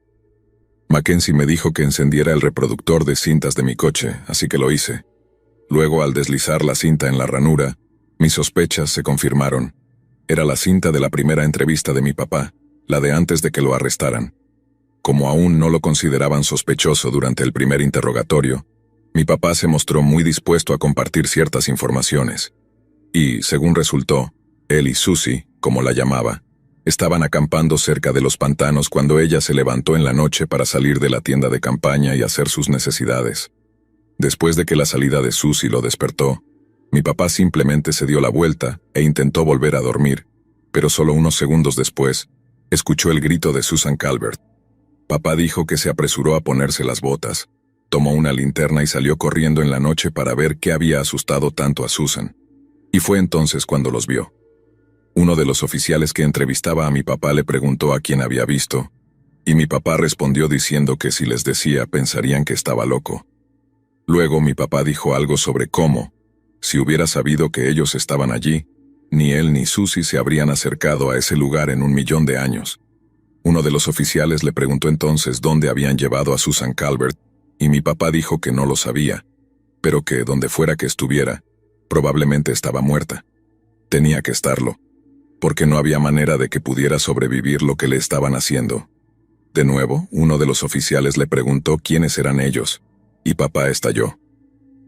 Mackenzie me dijo que encendiera el reproductor de cintas de mi coche, así que lo hice. Luego, al deslizar la cinta en la ranura, mis sospechas se confirmaron. Era la cinta de la primera entrevista de mi papá, la de antes de que lo arrestaran. Como aún no lo consideraban sospechoso durante el primer interrogatorio, mi papá se mostró muy dispuesto a compartir ciertas informaciones. Y, según resultó, él y Susie, como la llamaba, estaban acampando cerca de los pantanos cuando ella se levantó en la noche para salir de la tienda de campaña y hacer sus necesidades. Después de que la salida de Susie lo despertó, mi papá simplemente se dio la vuelta e intentó volver a dormir, pero solo unos segundos después, escuchó el grito de Susan Calvert. Papá dijo que se apresuró a ponerse las botas, tomó una linterna y salió corriendo en la noche para ver qué había asustado tanto a Susan. Y fue entonces cuando los vio. Uno de los oficiales que entrevistaba a mi papá le preguntó a quién había visto, y mi papá respondió diciendo que si les decía pensarían que estaba loco. Luego mi papá dijo algo sobre cómo, si hubiera sabido que ellos estaban allí, ni él ni Susie se habrían acercado a ese lugar en 1.000.000 de años. Uno de los oficiales le preguntó entonces dónde habían llevado a Susan Calvert, y mi papá dijo que no lo sabía, pero que donde fuera que estuviera, probablemente estaba muerta. Tenía que estarlo, porque no había manera de que pudiera sobrevivir lo que le estaban haciendo. De nuevo, uno de los oficiales le preguntó quiénes eran ellos, y papá estalló.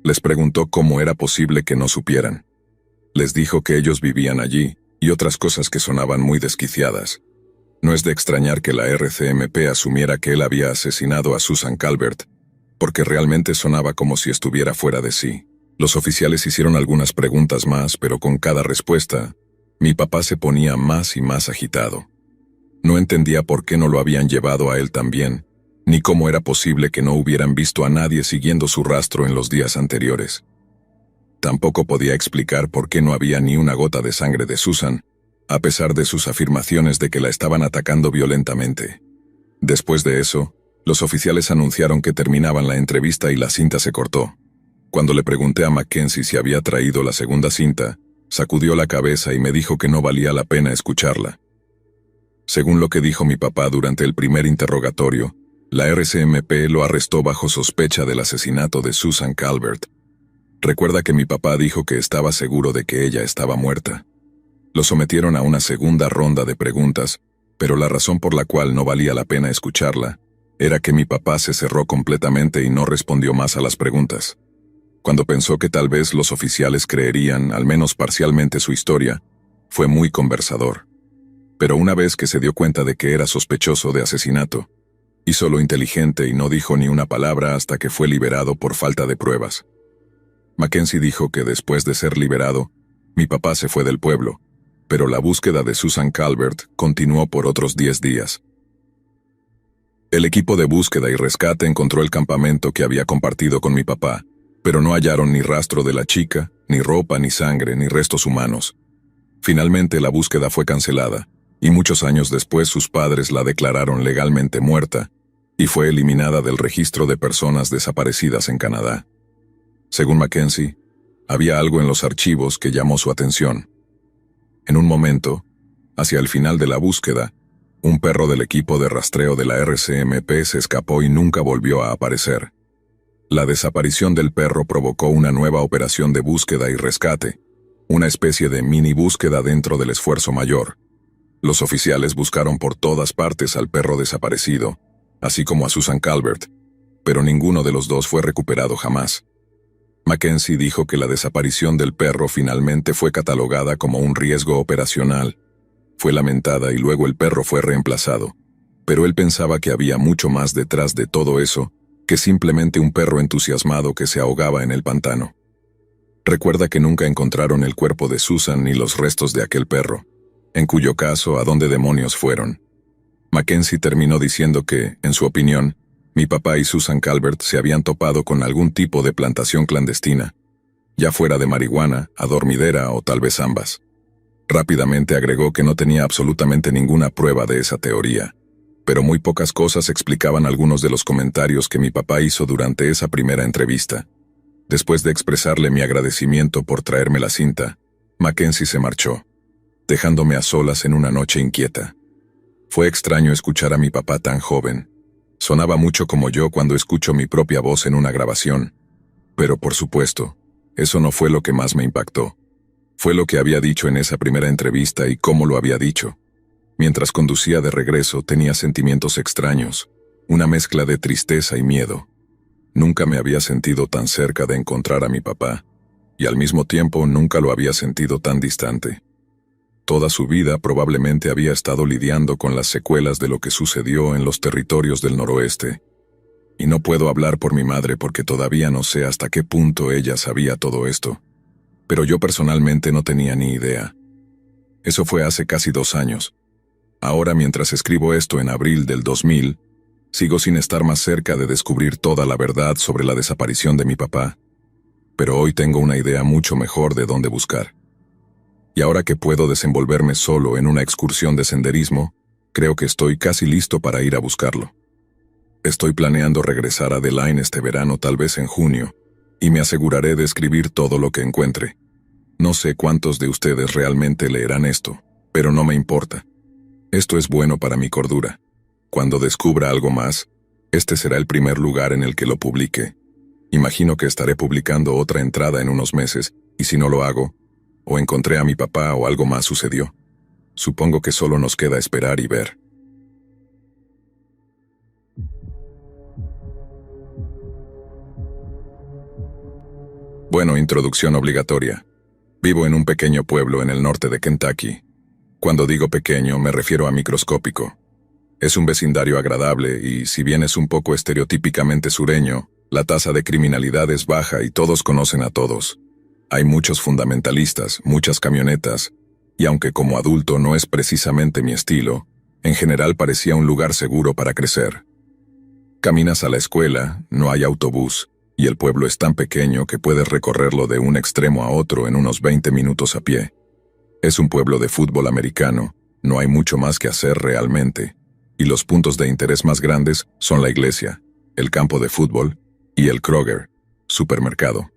Les preguntó cómo era posible que no supieran. Les dijo que ellos vivían allí, y otras cosas que sonaban muy desquiciadas. No es de extrañar que la RCMP asumiera que él había asesinado a Susan Calvert, porque realmente sonaba como si estuviera fuera de sí. Los oficiales hicieron algunas preguntas más, pero con cada respuesta, mi papá se ponía más y más agitado. No entendía por qué no lo habían llevado a él también, ni cómo era posible que no hubieran visto a nadie siguiendo su rastro en los días anteriores. Tampoco podía explicar por qué no había ni una gota de sangre de Susan, a pesar de sus afirmaciones de que la estaban atacando violentamente. Después de eso, los oficiales anunciaron que terminaban la entrevista y la cinta se cortó. Cuando le pregunté a Mackenzie si había traído la segunda cinta, sacudió la cabeza y me dijo que no valía la pena escucharla. Según lo que dijo mi papá durante el primer interrogatorio, la RCMP lo arrestó bajo sospecha del asesinato de Susan Calvert. Recuerda que mi papá dijo que estaba seguro de que ella estaba muerta. Lo sometieron a una segunda ronda de preguntas, pero la razón por la cual no valía la pena escucharla era que mi papá se cerró completamente y no respondió más a las preguntas. Cuando pensó que tal vez los oficiales creerían, al menos parcialmente, su historia, fue muy conversador. Pero una vez que se dio cuenta de que era sospechoso de asesinato, hizo lo inteligente y no dijo ni una palabra hasta que fue liberado por falta de pruebas. Mackenzie dijo que después de ser liberado, mi papá se fue del pueblo, pero la búsqueda de Susan Calvert continuó por otros 10 días. El equipo de búsqueda y rescate encontró el campamento que había compartido con mi papá, pero no hallaron ni rastro de la chica, ni ropa, ni sangre, ni restos humanos. Finalmente la búsqueda fue cancelada, y muchos años después sus padres la declararon legalmente muerta, y fue eliminada del registro de personas desaparecidas en Canadá. Según Mackenzie, había algo en los archivos que llamó su atención. En un momento, hacia el final de la búsqueda, un perro del equipo de rastreo de la RCMP se escapó y nunca volvió a aparecer. La desaparición del perro provocó una nueva operación de búsqueda y rescate, una especie de mini búsqueda dentro del esfuerzo mayor. Los oficiales buscaron por todas partes al perro desaparecido, así como a Susan Calvert, pero ninguno de los dos fue recuperado jamás. Mackenzie dijo que la desaparición del perro finalmente fue catalogada como un riesgo operacional. Fue lamentada y luego el perro fue reemplazado, pero él pensaba que había mucho más detrás de todo eso que simplemente un perro entusiasmado que se ahogaba en el pantano. Recuerda que nunca encontraron el cuerpo de Susan ni los restos de aquel perro, en cuyo caso, ¿a dónde demonios fueron? Mackenzie terminó diciendo que, en su opinión, mi papá y Susan Calvert se habían topado con algún tipo de plantación clandestina, ya fuera de marihuana, adormidera o tal vez ambas. Rápidamente agregó que no tenía absolutamente ninguna prueba de esa teoría, pero muy pocas cosas explicaban algunos de los comentarios que mi papá hizo durante esa primera entrevista. Después de expresarle mi agradecimiento por traerme la cinta, Mackenzie se marchó, dejándome a solas en una noche inquieta. Fue extraño escuchar a mi papá tan joven. Sonaba mucho como yo cuando escucho mi propia voz en una grabación. Pero por supuesto, eso no fue lo que más me impactó. Fue lo que había dicho en esa primera entrevista y cómo lo había dicho. Mientras conducía de regreso tenía sentimientos extraños, una mezcla de tristeza y miedo. Nunca me había sentido tan cerca de encontrar a mi papá, y al mismo tiempo nunca lo había sentido tan distante. Toda su vida probablemente había estado lidiando con las secuelas de lo que sucedió en los territorios del noroeste. Y no puedo hablar por mi madre porque todavía no sé hasta qué punto ella sabía todo esto. Pero yo personalmente no tenía ni idea. Eso fue hace casi 2 años. Ahora, mientras escribo esto en abril del 2000, sigo sin estar más cerca de descubrir toda la verdad sobre la desaparición de mi papá. Pero hoy tengo una idea mucho mejor de dónde buscar. Y ahora que puedo desenvolverme solo en una excursión de senderismo, creo que estoy casi listo para ir a buscarlo. Estoy planeando regresar a The Line este verano, tal vez en junio, y me aseguraré de escribir todo lo que encuentre. No sé cuántos de ustedes realmente leerán esto, pero no me importa. Esto es bueno para mi cordura. Cuando descubra algo más, este será el primer lugar en el que lo publique. Imagino que estaré publicando otra entrada en unos meses, y si no lo hago, o encontré a mi papá o algo más sucedió. Supongo que solo nos queda esperar y ver. Bueno, introducción obligatoria. Vivo en un pequeño pueblo en el norte de Kentucky. Cuando digo pequeño, me refiero a microscópico. Es un vecindario agradable y, si bien es un poco estereotípicamente sureño, la tasa de criminalidad es baja y todos conocen a todos. Hay muchos fundamentalistas, muchas camionetas, y aunque como adulto no es precisamente mi estilo, en general parecía un lugar seguro para crecer. Caminas a la escuela, no hay autobús, y el pueblo es tan pequeño que puedes recorrerlo de un extremo a otro en unos 20 minutos a pie. Es un pueblo de fútbol americano, no hay mucho más que hacer realmente, y los puntos de interés más grandes son la iglesia, el campo de fútbol y el Kroger, supermercado.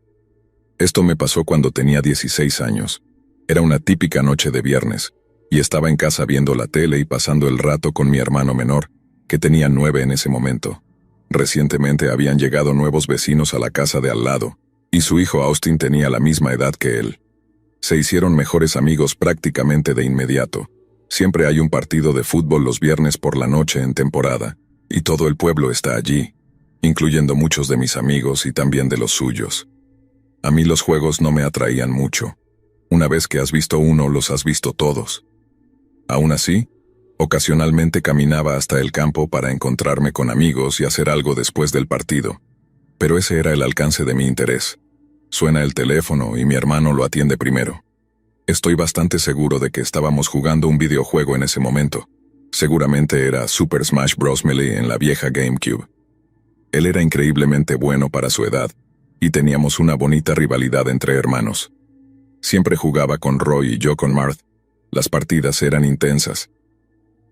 Esto me pasó cuando tenía 16 años. Era una típica noche de viernes, y estaba en casa viendo la tele y pasando el rato con mi hermano menor, que tenía 9 en ese momento. Recientemente habían llegado nuevos vecinos a la casa de al lado, y su hijo Austin tenía la misma edad que él. Se hicieron mejores amigos prácticamente de inmediato. Siempre hay un partido de fútbol los viernes por la noche en temporada, y todo el pueblo está allí, incluyendo muchos de mis amigos y también de los suyos. A mí los juegos no me atraían mucho. Una vez que has visto uno, los has visto todos. Aún así, ocasionalmente caminaba hasta el campo para encontrarme con amigos y hacer algo después del partido. Pero ese era el alcance de mi interés. Suena el teléfono y mi hermano lo atiende primero. Estoy bastante seguro de que estábamos jugando un videojuego en ese momento. Seguramente era Super Smash Bros. Melee en la vieja GameCube. Él era increíblemente bueno para su edad, y teníamos una bonita rivalidad entre hermanos. Siempre jugaba con Roy y yo con Marth. Las partidas eran intensas.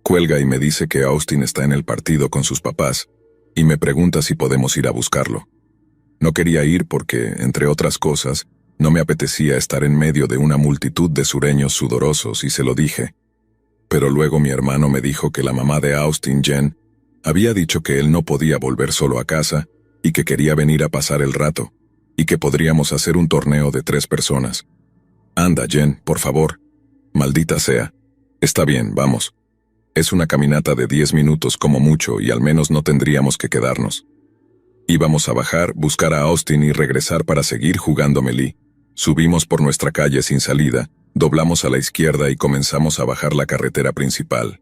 Cuelga y me dice que Austin está en el partido con sus papás, y me pregunta si podemos ir a buscarlo. No quería ir porque, entre otras cosas, no me apetecía estar en medio de una multitud de sureños sudorosos y se lo dije. Pero luego mi hermano me dijo que la mamá de Austin, Jen, había dicho que él no podía volver solo a casa y que quería venir a pasar el rato, y que podríamos hacer un torneo de 3 personas. Anda, Jen, por favor. Maldita sea. Está bien, vamos. Es una caminata de 10 minutos como mucho y al menos no tendríamos que quedarnos. Íbamos a bajar, buscar a Austin y regresar para seguir jugando Melee. Subimos por nuestra calle sin salida, doblamos a la izquierda y comenzamos a bajar la carretera principal.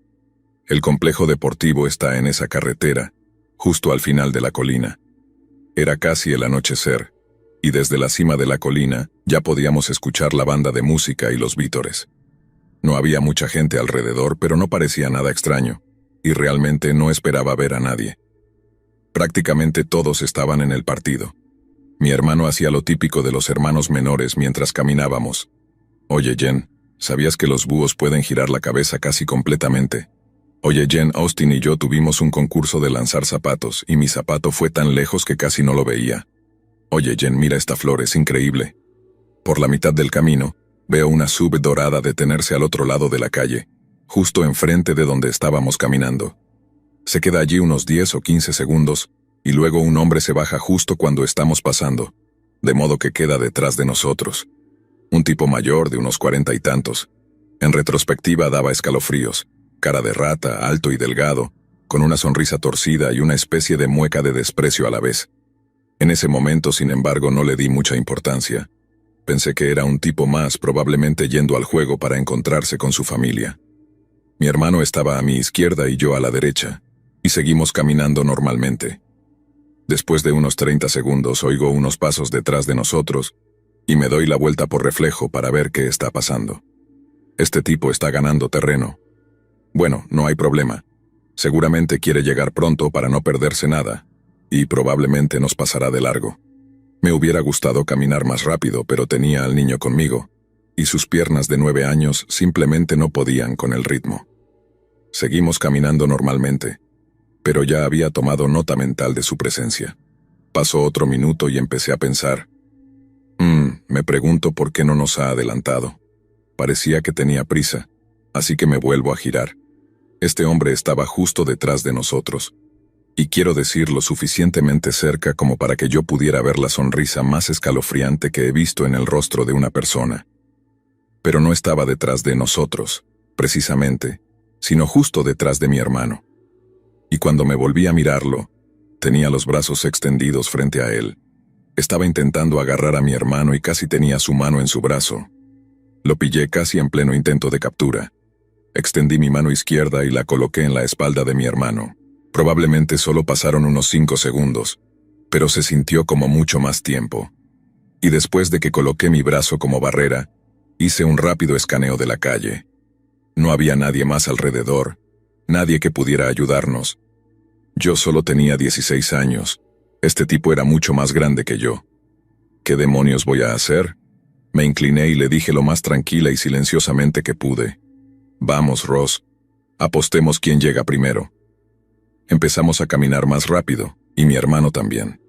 El complejo deportivo está en esa carretera, justo al final de la colina. Era casi el anochecer, y desde la cima de la colina ya podíamos escuchar la banda de música y los vítores. No había mucha gente alrededor, pero no parecía nada extraño, y realmente no esperaba ver a nadie. Prácticamente todos estaban en el partido. Mi hermano hacía lo típico de los hermanos menores mientras caminábamos. Oye, Jen, ¿sabías que los búhos pueden girar la cabeza casi completamente? Oye, Jen, Austin y yo tuvimos un concurso de lanzar zapatos y mi zapato fue tan lejos que casi no lo veía. Oye, Jen, mira esta flor, es increíble. Por la mitad del camino, veo una sub dorada detenerse al otro lado de la calle, justo enfrente de donde estábamos caminando. Se queda allí unos 10 o 15 segundos, y luego un hombre se baja justo cuando estamos pasando, de modo que queda detrás de nosotros. Un tipo mayor de unos 40 y tantos. En retrospectiva daba escalofríos, cara de rata, alto y delgado, con una sonrisa torcida y una especie de mueca de desprecio a la vez. En ese momento, sin embargo, no le di mucha importancia. Pensé que era un tipo más, probablemente yendo al juego para encontrarse con su familia. Mi hermano estaba a mi izquierda y yo a la derecha, y seguimos caminando normalmente. Después de unos 30 segundos oigo unos pasos detrás de nosotros, y me doy la vuelta por reflejo para ver qué está pasando. Este tipo está ganando terreno. Bueno, no hay problema. Seguramente quiere llegar pronto para no perderse nada, y probablemente nos pasará de largo. Me hubiera gustado caminar más rápido, pero tenía al niño conmigo, y sus piernas de 9 años simplemente no podían con el ritmo. Seguimos caminando normalmente, pero ya había tomado nota mental de su presencia. Pasó otro minuto y empecé a pensar, me pregunto por qué no nos ha adelantado. Parecía que tenía prisa, así que me vuelvo a girar. Este hombre estaba justo detrás de nosotros, y quiero decir lo suficientemente cerca como para que yo pudiera ver la sonrisa más escalofriante que he visto en el rostro de una persona. Pero no estaba detrás de nosotros, precisamente, sino justo detrás de mi hermano. Y cuando me volví a mirarlo, tenía los brazos extendidos frente a él. Estaba intentando agarrar a mi hermano y casi tenía su mano en su brazo. Lo pillé casi en pleno intento de captura. Extendí mi mano izquierda y la coloqué en la espalda de mi hermano. Probablemente solo pasaron unos 5 segundos, pero se sintió como mucho más tiempo. Y después de que coloqué mi brazo como barrera, hice un rápido escaneo de la calle. No había nadie más alrededor, nadie que pudiera ayudarnos. Yo solo tenía 16 años. Este tipo era mucho más grande que yo. ¿Qué demonios voy a hacer? Me incliné y le dije lo más tranquila y silenciosamente que pude. Vamos, Ross. Apostemos quién llega primero. Empezamos a caminar más rápido, y mi hermano también.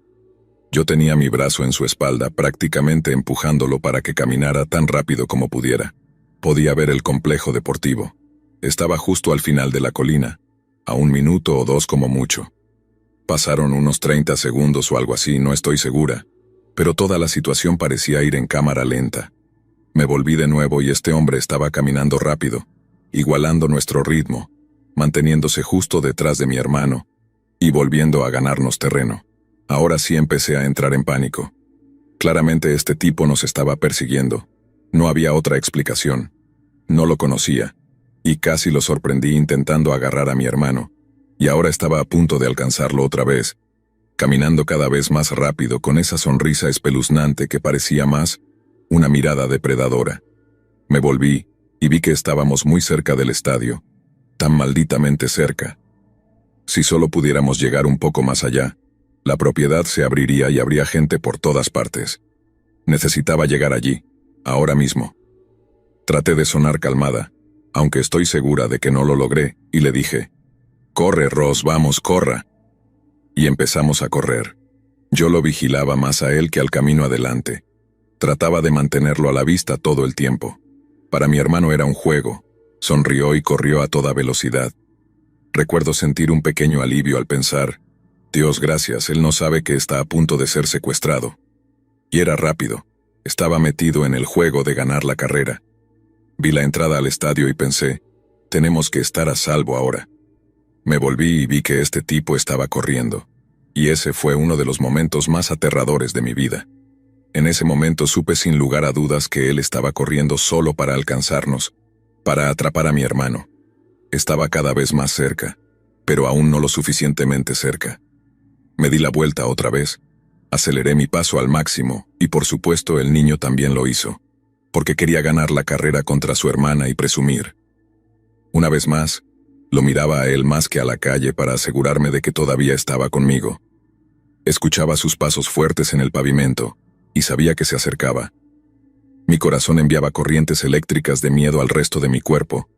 Yo tenía mi brazo en su espalda, prácticamente empujándolo para que caminara tan rápido como pudiera. Podía ver el complejo deportivo. Estaba justo al final de la colina, a 1 minuto o 2 como mucho. Pasaron unos 30 segundos o algo así, no estoy segura, pero toda la situación parecía ir en cámara lenta. Me volví de nuevo y este hombre estaba caminando rápido, igualando nuestro ritmo, manteniéndose justo detrás de mi hermano, y volviendo a ganarnos terreno. Ahora sí empecé a entrar en pánico. Claramente este tipo nos estaba persiguiendo. No había otra explicación. No lo conocía, y casi lo sorprendí intentando agarrar a mi hermano, y ahora estaba a punto de alcanzarlo otra vez, caminando cada vez más rápido con esa sonrisa espeluznante que parecía más una mirada depredadora. Me volví y vi que estábamos muy cerca del estadio, tan malditamente cerca. Si solo pudiéramos llegar un poco más allá, la propiedad se abriría y habría gente por todas partes. Necesitaba llegar allí, ahora mismo. Traté de sonar calmada, aunque estoy segura de que no lo logré, y le dije, «Corre, Ross, vamos, corra». Y empezamos a correr. Yo lo vigilaba más a él que al camino adelante. Trataba de mantenerlo a la vista todo el tiempo. Para mi hermano era un juego. Sonrió y corrió a toda velocidad. Recuerdo sentir un pequeño alivio al pensar, «Dios gracias, él no sabe que está a punto de ser secuestrado». Y era rápido. Estaba metido en el juego de ganar la carrera. Vi la entrada al estadio y pensé, «Tenemos que estar a salvo ahora». Me volví y vi que este tipo estaba corriendo. Y ese fue uno de los momentos más aterradores de mi vida. En ese momento supe sin lugar a dudas que él estaba corriendo solo para alcanzarnos, para atrapar a mi hermano. Estaba cada vez más cerca, pero aún no lo suficientemente cerca. Me di la vuelta otra vez, aceleré mi paso al máximo, y por supuesto el niño también lo hizo, porque quería ganar la carrera contra su hermana y presumir. Una vez más, lo miraba a él más que a la calle para asegurarme de que todavía estaba conmigo. Escuchaba sus pasos fuertes en el pavimento, y sabía que se acercaba. Mi corazón enviaba corrientes eléctricas de miedo al resto de mi cuerpo,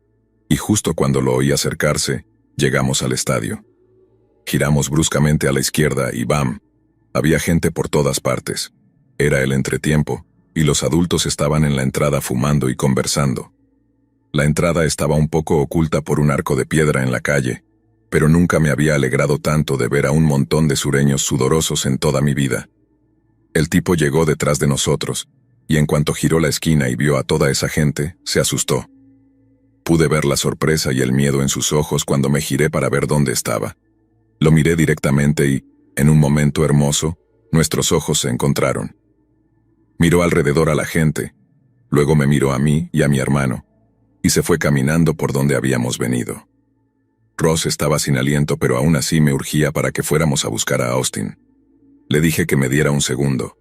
y justo cuando lo oí acercarse, llegamos al estadio. Giramos bruscamente a la izquierda y ¡bam! Había gente por todas partes. Era el entretiempo, y los adultos estaban en la entrada fumando y conversando. La entrada estaba un poco oculta por un arco de piedra en la calle, pero nunca me había alegrado tanto de ver a un montón de sureños sudorosos en toda mi vida. El tipo llegó detrás de nosotros, y en cuanto giró la esquina y vio a toda esa gente, se asustó. Pude ver la sorpresa y el miedo en sus ojos cuando me giré para ver dónde estaba. Lo miré directamente y, en un momento hermoso, nuestros ojos se encontraron. Miró alrededor a la gente, luego me miró a mí y a mi hermano, y se fue caminando por donde habíamos venido. Ross estaba sin aliento, pero aún así me urgía para que fuéramos a buscar a Austin. Le dije que me diera un segundo.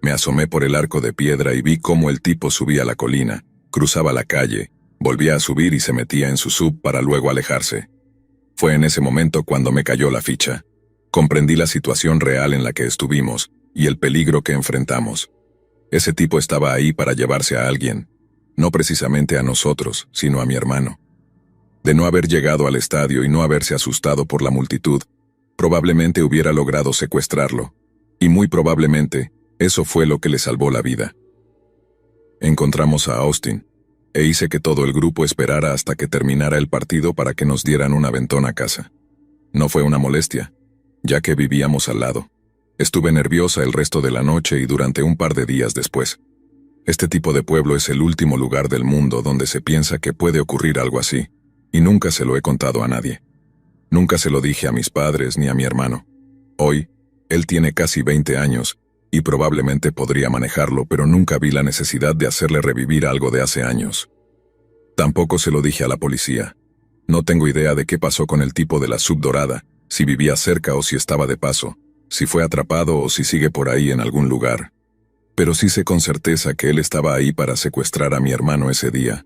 Me asomé por el arco de piedra y vi cómo el tipo subía la colina, cruzaba la calle, volvía a subir y se metía en su sub para luego alejarse. Fue en ese momento cuando me cayó la ficha. Comprendí la situación real en la que estuvimos y el peligro que enfrentamos. Ese tipo estaba ahí para llevarse a alguien. No precisamente a nosotros, sino a mi hermano. De no haber llegado al estadio y no haberse asustado por la multitud, probablemente hubiera logrado secuestrarlo, y muy probablemente, eso fue lo que le salvó la vida. Encontramos a Austin, e hice que todo el grupo esperara hasta que terminara el partido para que nos dieran un aventón a casa. No fue una molestia, ya que vivíamos al lado. Estuve nerviosa el resto de la noche y durante un par de días después. Este tipo de pueblo es el último lugar del mundo donde se piensa que puede ocurrir algo así, y nunca se lo he contado a nadie. Nunca se lo dije a mis padres ni a mi hermano. Hoy, él tiene casi 20 años, y probablemente podría manejarlo, pero nunca vi la necesidad de hacerle revivir algo de hace años. Tampoco se lo dije a la policía. No tengo idea de qué pasó con el tipo de la subdorada, si vivía cerca o si estaba de paso, si fue atrapado o si sigue por ahí en algún lugar. Pero sí sé con certeza que él estaba ahí para secuestrar a mi hermano ese día.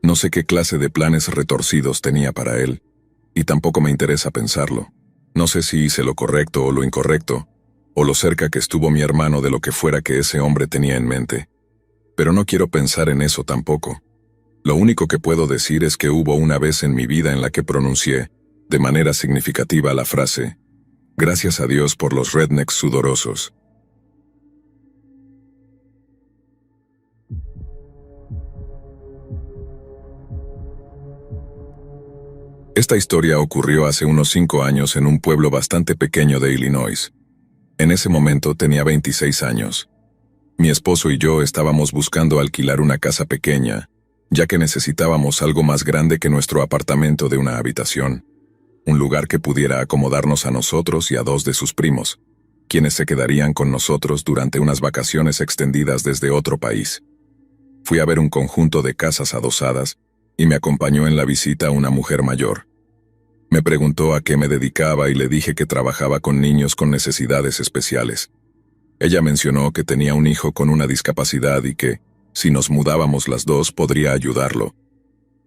No sé qué clase de planes retorcidos tenía para él, y tampoco me interesa pensarlo. No sé si hice lo correcto o lo incorrecto, o lo cerca que estuvo mi hermano de lo que fuera que ese hombre tenía en mente. Pero no quiero pensar en eso tampoco. Lo único que puedo decir es que hubo una vez en mi vida en la que pronuncié, de manera significativa, la frase, «Gracias a Dios por los rednecks sudorosos». Esta historia ocurrió hace unos 5 años en un pueblo bastante pequeño de Illinois. En ese momento tenía 26 años. Mi esposo y yo estábamos buscando alquilar una casa pequeña, ya que necesitábamos algo más grande que nuestro apartamento de una habitación, un lugar que pudiera acomodarnos a nosotros y a 2 de sus primos, quienes se quedarían con nosotros durante unas vacaciones extendidas desde otro país. Fui a ver un conjunto de casas adosadas, y me acompañó en la visita una mujer mayor. Me preguntó a qué me dedicaba y le dije que trabajaba con niños con necesidades especiales. Ella mencionó que tenía un hijo con una discapacidad y que, Si nos mudábamos las dos, podría ayudarlo.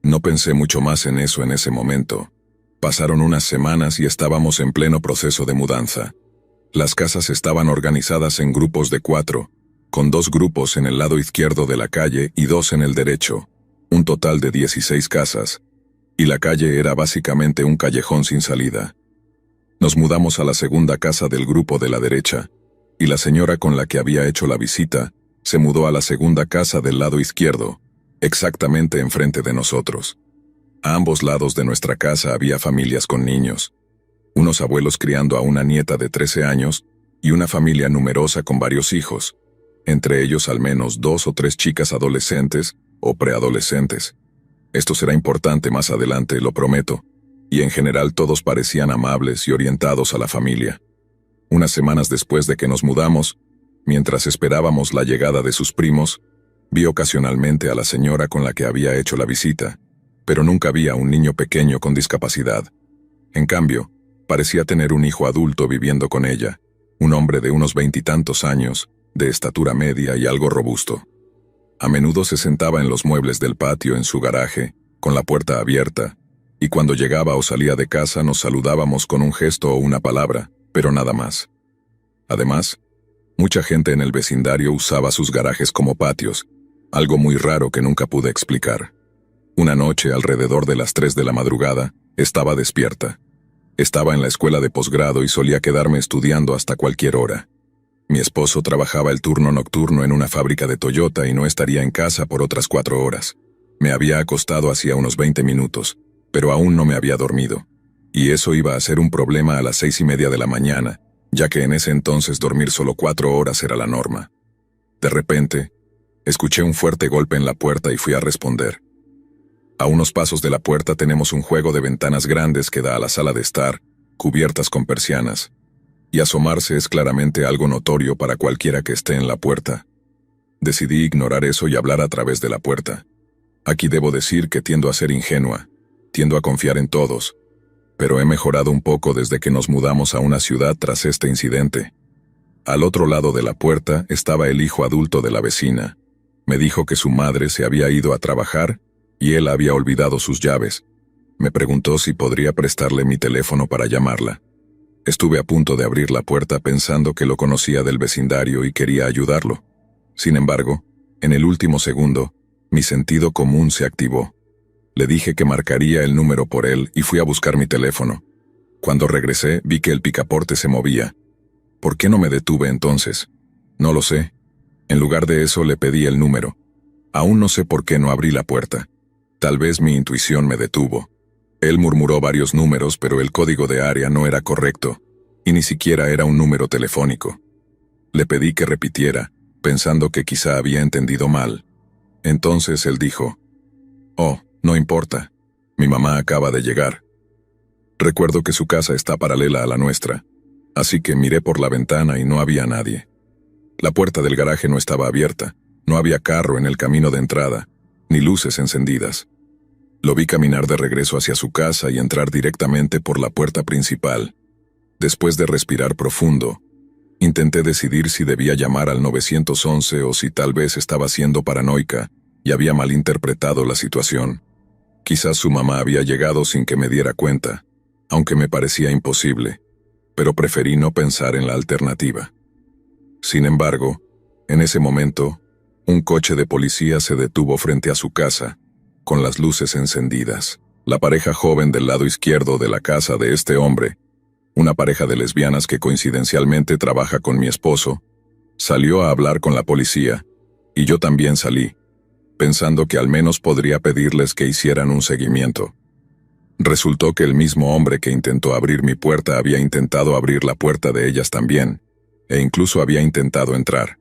No pensé mucho más en eso en ese momento. Pasaron unas semanas y estábamos en pleno proceso de mudanza. Las casas estaban organizadas en grupos de 4, con 2 grupos en el lado izquierdo de la calle y 2 en el derecho, un total de 16 casas, y la calle era básicamente un callejón sin salida. Nos mudamos a la segunda casa del grupo de la derecha, y la señora con la que había hecho la visita se mudó a la segunda casa del lado izquierdo, exactamente enfrente de nosotros. A ambos lados de nuestra casa había familias con niños, unos abuelos criando a una nieta de 13 años y una familia numerosa con varios hijos, entre ellos al menos 2 o 3 chicas adolescentes o preadolescentes. Esto será importante más adelante, lo prometo, y en general todos parecían amables y orientados a la familia. Unas semanas después de que nos mudamos, mientras esperábamos la llegada de sus primos, vi ocasionalmente a la señora con la que había hecho la visita, pero nunca vi a un niño pequeño con discapacidad. En cambio, parecía tener un hijo adulto viviendo con ella, un hombre de unos 20 y tantos años, de estatura media y algo robusto. A menudo se sentaba en los muebles del patio en su garaje, con la puerta abierta, y cuando llegaba o salía de casa nos saludábamos con un gesto o una palabra, pero nada más. Además, mucha gente en el vecindario usaba sus garajes como patios, algo muy raro que nunca pude explicar. Una noche, alrededor de las 3 de la madrugada, estaba despierta. Estaba en la escuela de posgrado y solía quedarme estudiando hasta cualquier hora. Mi esposo trabajaba el turno nocturno en una fábrica de Toyota y no estaría en casa por otras 4 horas. Me había acostado hacía unos 20 minutos, pero aún no me había dormido. Y eso iba a ser un problema a las 6:30 de la mañana, ya que en ese entonces dormir solo 4 horas era la norma. De repente, escuché un fuerte golpe en la puerta y fui a responder. A unos pasos de la puerta tenemos un juego de ventanas grandes que da a la sala de estar, cubiertas con persianas, y asomarse es claramente algo notorio para cualquiera que esté en la puerta. Decidí ignorar eso y hablar a través de la puerta. Aquí debo decir que tiendo a ser ingenua, tiendo a confiar en todos, pero he mejorado un poco desde que nos mudamos a una ciudad tras este incidente. Al otro lado de la puerta estaba el hijo adulto de la vecina. Me dijo que su madre se había ido a trabajar y él había olvidado sus llaves. Me preguntó si podría prestarle mi teléfono para llamarla. Estuve a punto de abrir la puerta pensando que lo conocía del vecindario y quería ayudarlo. Sin embargo, en el último segundo, mi sentido común se activó. Le dije que marcaría el número por él y fui a buscar mi teléfono. Cuando regresé, vi que el picaporte se movía. ¿Por qué no me detuve entonces? No lo sé. En lugar de eso le pedí el número. Aún no sé por qué no abrí la puerta. Tal vez mi intuición me detuvo. Él murmuró varios números, pero el código de área no era correcto, y ni siquiera era un número telefónico. Le pedí que repitiera, pensando que quizá había entendido mal. Entonces él dijo: «Oh, no importa. Mi mamá acaba de llegar». Recuerdo que su casa está paralela a la nuestra, así que miré por la ventana y no había nadie. La puerta del garaje no estaba abierta, no había carro en el camino de entrada, ni luces encendidas. Lo vi caminar de regreso hacia su casa y entrar directamente por la puerta principal. Después de respirar profundo, intenté decidir si debía llamar al 911 o si tal vez estaba siendo paranoica y había malinterpretado la situación. Quizás su mamá había llegado sin que me diera cuenta, aunque me parecía imposible, pero preferí no pensar en la alternativa. Sin embargo, en ese momento, un coche de policía se detuvo frente a su casa, con las luces encendidas. La pareja joven del lado izquierdo de la casa de este hombre, una pareja de lesbianas que coincidencialmente trabaja con mi esposo, salió a hablar con la policía, y yo también salí, pensando que al menos podría pedirles que hicieran un seguimiento. Resultó que el mismo hombre que intentó abrir mi puerta había intentado abrir la puerta de ellas también, e incluso había intentado entrar.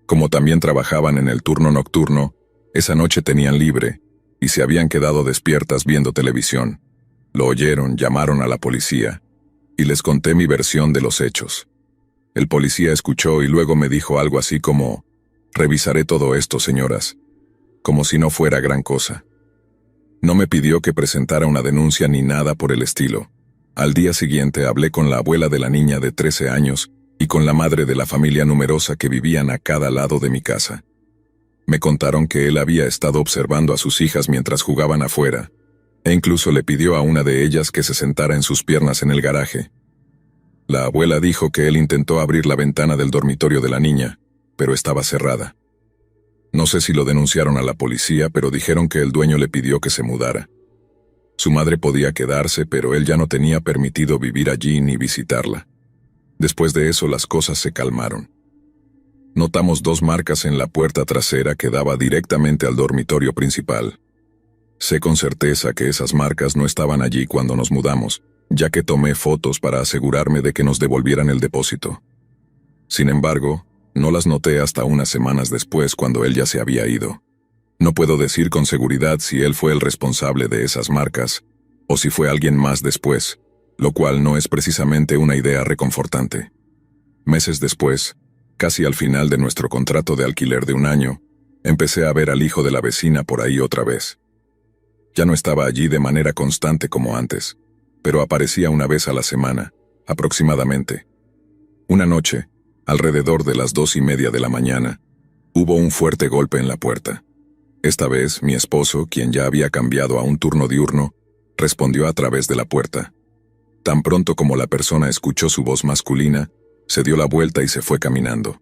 Como también trabajaban en el turno nocturno, esa noche tenían libre, y se habían quedado despiertas viendo televisión. Lo oyeron, llamaron a la policía, y les conté mi versión de los hechos. El policía escuchó y luego me dijo algo así como: «Revisaré todo esto, señoras», como si no fuera gran cosa. No me pidió que presentara una denuncia ni nada por el estilo. Al día siguiente hablé con la abuela de la niña de 13 años y con la madre de la familia numerosa que vivían a cada lado de mi casa. Me contaron que él había estado observando a sus hijas mientras jugaban afuera, e incluso le pidió a una de ellas que se sentara en sus piernas en el garaje. La abuela dijo que él intentó abrir la ventana del dormitorio de la niña, pero estaba cerrada. No sé si lo denunciaron a la policía, pero dijeron que el dueño le pidió que se mudara. Su madre podía quedarse, pero él ya no tenía permitido vivir allí ni visitarla. Después de eso las cosas se calmaron. Notamos 2 marcas en la puerta trasera que daba directamente al dormitorio principal. Sé con certeza que esas marcas no estaban allí cuando nos mudamos, ya que tomé fotos para asegurarme de que nos devolvieran el depósito. Sin embargo, no las noté hasta unas semanas después cuando él ya se había ido. No puedo decir con seguridad si él fue el responsable de esas marcas, o si fue alguien más después, lo cual no es precisamente una idea reconfortante. Meses después, casi al final de nuestro contrato de alquiler de 1 año, empecé a ver al hijo de la vecina por ahí otra vez. Ya no estaba allí de manera constante como antes, pero aparecía una vez a la semana, aproximadamente. Una noche, alrededor de las 2:30 de la mañana, hubo un fuerte golpe en la puerta. Esta vez, mi esposo, quien ya había cambiado a un turno diurno, respondió a través de la puerta. Tan pronto como la persona escuchó su voz masculina, se dio la vuelta y se fue caminando.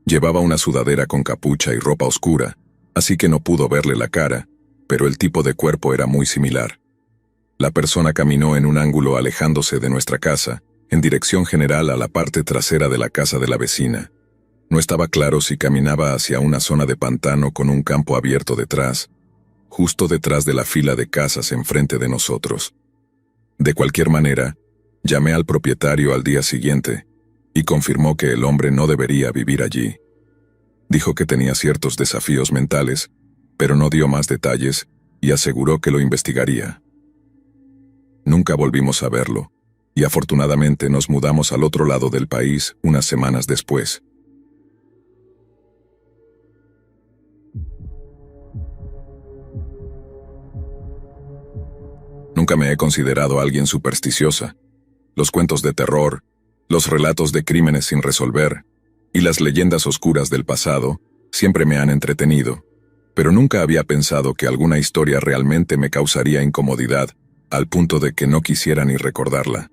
Llevaba una sudadera con capucha y ropa oscura, así que no pudo verle la cara, pero el tipo de cuerpo era muy similar. La persona caminó en un ángulo alejándose de nuestra casa, en dirección general a la parte trasera de la casa de la vecina. No estaba claro si caminaba hacia una zona de pantano con un campo abierto detrás, justo detrás de la fila de casas enfrente de nosotros. De cualquier manera, llamé al propietario al día siguiente y confirmó que el hombre no debería vivir allí. Dijo que tenía ciertos desafíos mentales, pero no dio más detalles y aseguró que lo investigaría. Nunca volvimos a verlo, y afortunadamente nos mudamos al otro lado del país unas semanas después. Nunca me he considerado alguien supersticiosa. Los cuentos de terror, los relatos de crímenes sin resolver y las leyendas oscuras del pasado siempre me han entretenido, pero nunca había pensado que alguna historia realmente me causaría incomodidad al punto de que no quisiera ni recordarla.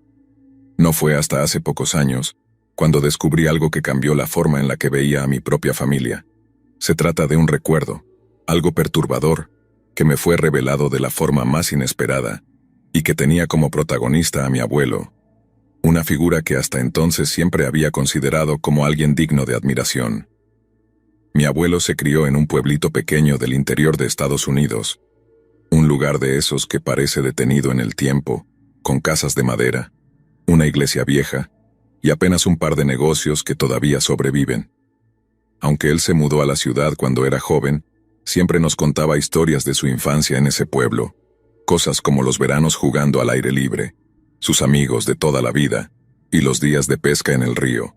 No fue hasta hace pocos años cuando descubrí algo que cambió la forma en la que veía a mi propia familia. Se trata de un recuerdo, algo perturbador, que me fue revelado de la forma más inesperada y que tenía como protagonista a mi abuelo, una figura que hasta entonces siempre había considerado como alguien digno de admiración. Mi abuelo se crió en un pueblito pequeño del interior de Estados Unidos, un lugar de esos que parece detenido en el tiempo, con casas de madera, una iglesia vieja y apenas un par de negocios que todavía sobreviven. Aunque él se mudó a la ciudad cuando era joven, siempre nos contaba historias de su infancia en ese pueblo, cosas como los veranos jugando al aire libre, sus amigos de toda la vida y los días de pesca en el río.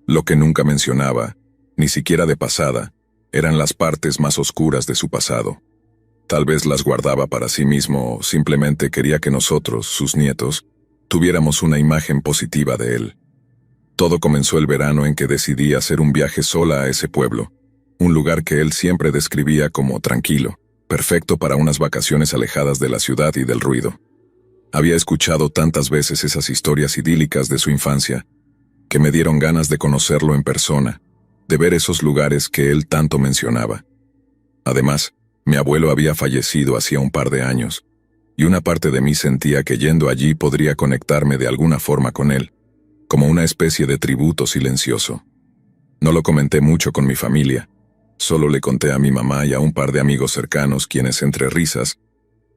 Lo que nunca mencionaba, ni siquiera de pasada, eran las partes más oscuras de su pasado. Tal vez las guardaba para sí mismo o simplemente quería que nosotros, sus nietos, tuviéramos una imagen positiva de él. Todo comenzó el verano en que decidí hacer un viaje sola a ese pueblo, un lugar que él siempre describía como tranquilo, perfecto para unas vacaciones alejadas de la ciudad y del ruido. Había escuchado tantas veces esas historias idílicas de su infancia, que me dieron ganas de conocerlo en persona, de ver esos lugares que él tanto mencionaba. Además, mi abuelo había fallecido hacía un par de años, y una parte de mí sentía que yendo allí podría conectarme de alguna forma con él, como una especie de tributo silencioso. No lo comenté mucho con mi familia, solo le conté a mi mamá y a un par de amigos cercanos quienes, entre risas,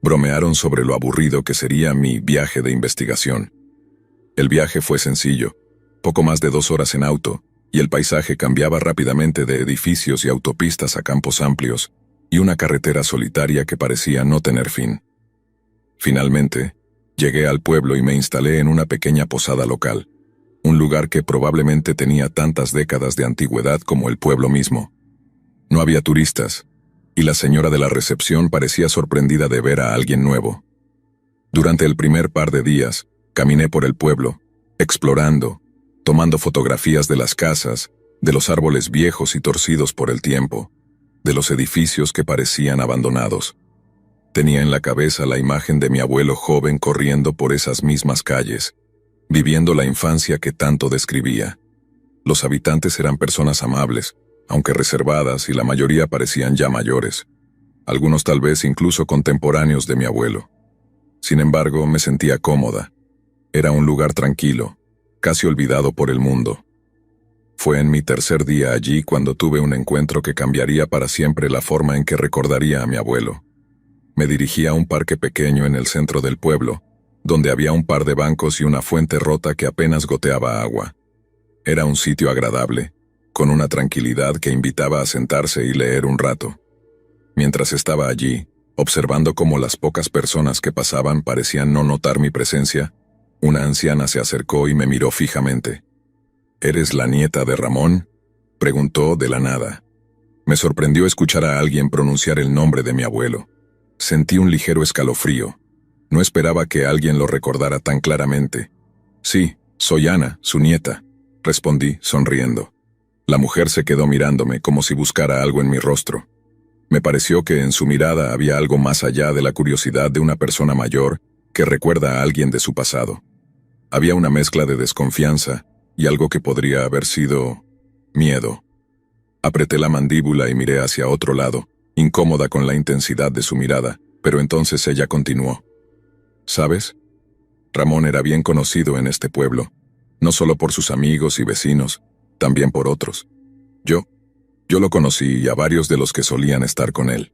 bromearon sobre lo aburrido que sería mi viaje de investigación. El viaje fue sencillo, poco más de 2 horas en auto, y el paisaje cambiaba rápidamente de edificios y autopistas a campos amplios, y una carretera solitaria que parecía no tener fin. Finalmente, llegué al pueblo y me instalé en una pequeña posada local, un lugar que probablemente tenía tantas décadas de antigüedad como el pueblo mismo. No había turistas, y la señora de la recepción parecía sorprendida de ver a alguien nuevo. Durante el primer par de días, caminé por el pueblo, explorando, tomando fotografías de las casas, de los árboles viejos y torcidos por el tiempo, de los edificios que parecían abandonados. Tenía en la cabeza la imagen de mi abuelo joven corriendo por esas mismas calles, viviendo la infancia que tanto describía. Los habitantes eran personas amables, aunque reservadas, y la mayoría parecían ya mayores. Algunos tal vez incluso contemporáneos de mi abuelo. Sin embargo, me sentía cómoda. Era un lugar tranquilo, casi olvidado por el mundo. Fue en mi tercer día allí cuando tuve un encuentro que cambiaría para siempre la forma en que recordaría a mi abuelo. Me dirigí a un parque pequeño en el centro del pueblo, donde había un par de bancos y una fuente rota que apenas goteaba agua. Era un sitio agradable, con una tranquilidad que invitaba a sentarse y leer un rato. Mientras estaba allí, observando cómo las pocas personas que pasaban parecían no notar mi presencia, una anciana se acercó y me miró fijamente. ¿Eres la nieta de Ramón?, preguntó de la nada. Me sorprendió escuchar a alguien pronunciar el nombre de mi abuelo. Sentí un ligero escalofrío. No esperaba que alguien lo recordara tan claramente. Sí, soy Ana, su nieta, respondí, sonriendo. La mujer se quedó mirándome como si buscara algo en mi rostro. Me pareció que en su mirada había algo más allá de la curiosidad de una persona mayor que recuerda a alguien de su pasado. Había una mezcla de desconfianza y algo que podría haber sido miedo. Apreté la mandíbula y miré hacia otro lado, incómoda con la intensidad de su mirada, pero entonces ella continuó. ¿Sabes? Ramón era bien conocido en este pueblo, no solo por sus amigos y vecinos, también por otros. Yo lo conocí y a varios de los que solían estar con él.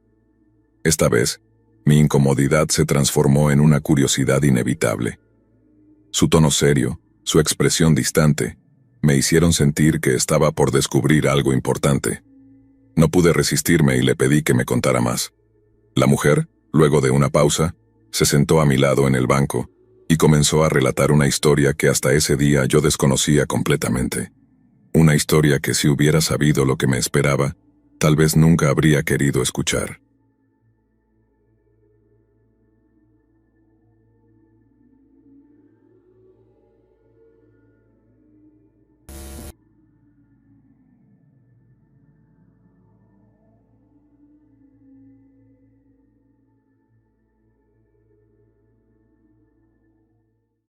Esta vez, mi incomodidad se transformó en una curiosidad inevitable. Su tono serio, su expresión distante, me hicieron sentir que estaba por descubrir algo importante. No pude resistirme y le pedí que me contara más. La mujer, luego de una pausa, se sentó a mi lado en el banco y comenzó a relatar una historia que hasta ese día yo desconocía completamente. Una historia que si hubiera sabido lo que me esperaba, tal vez nunca habría querido escuchar.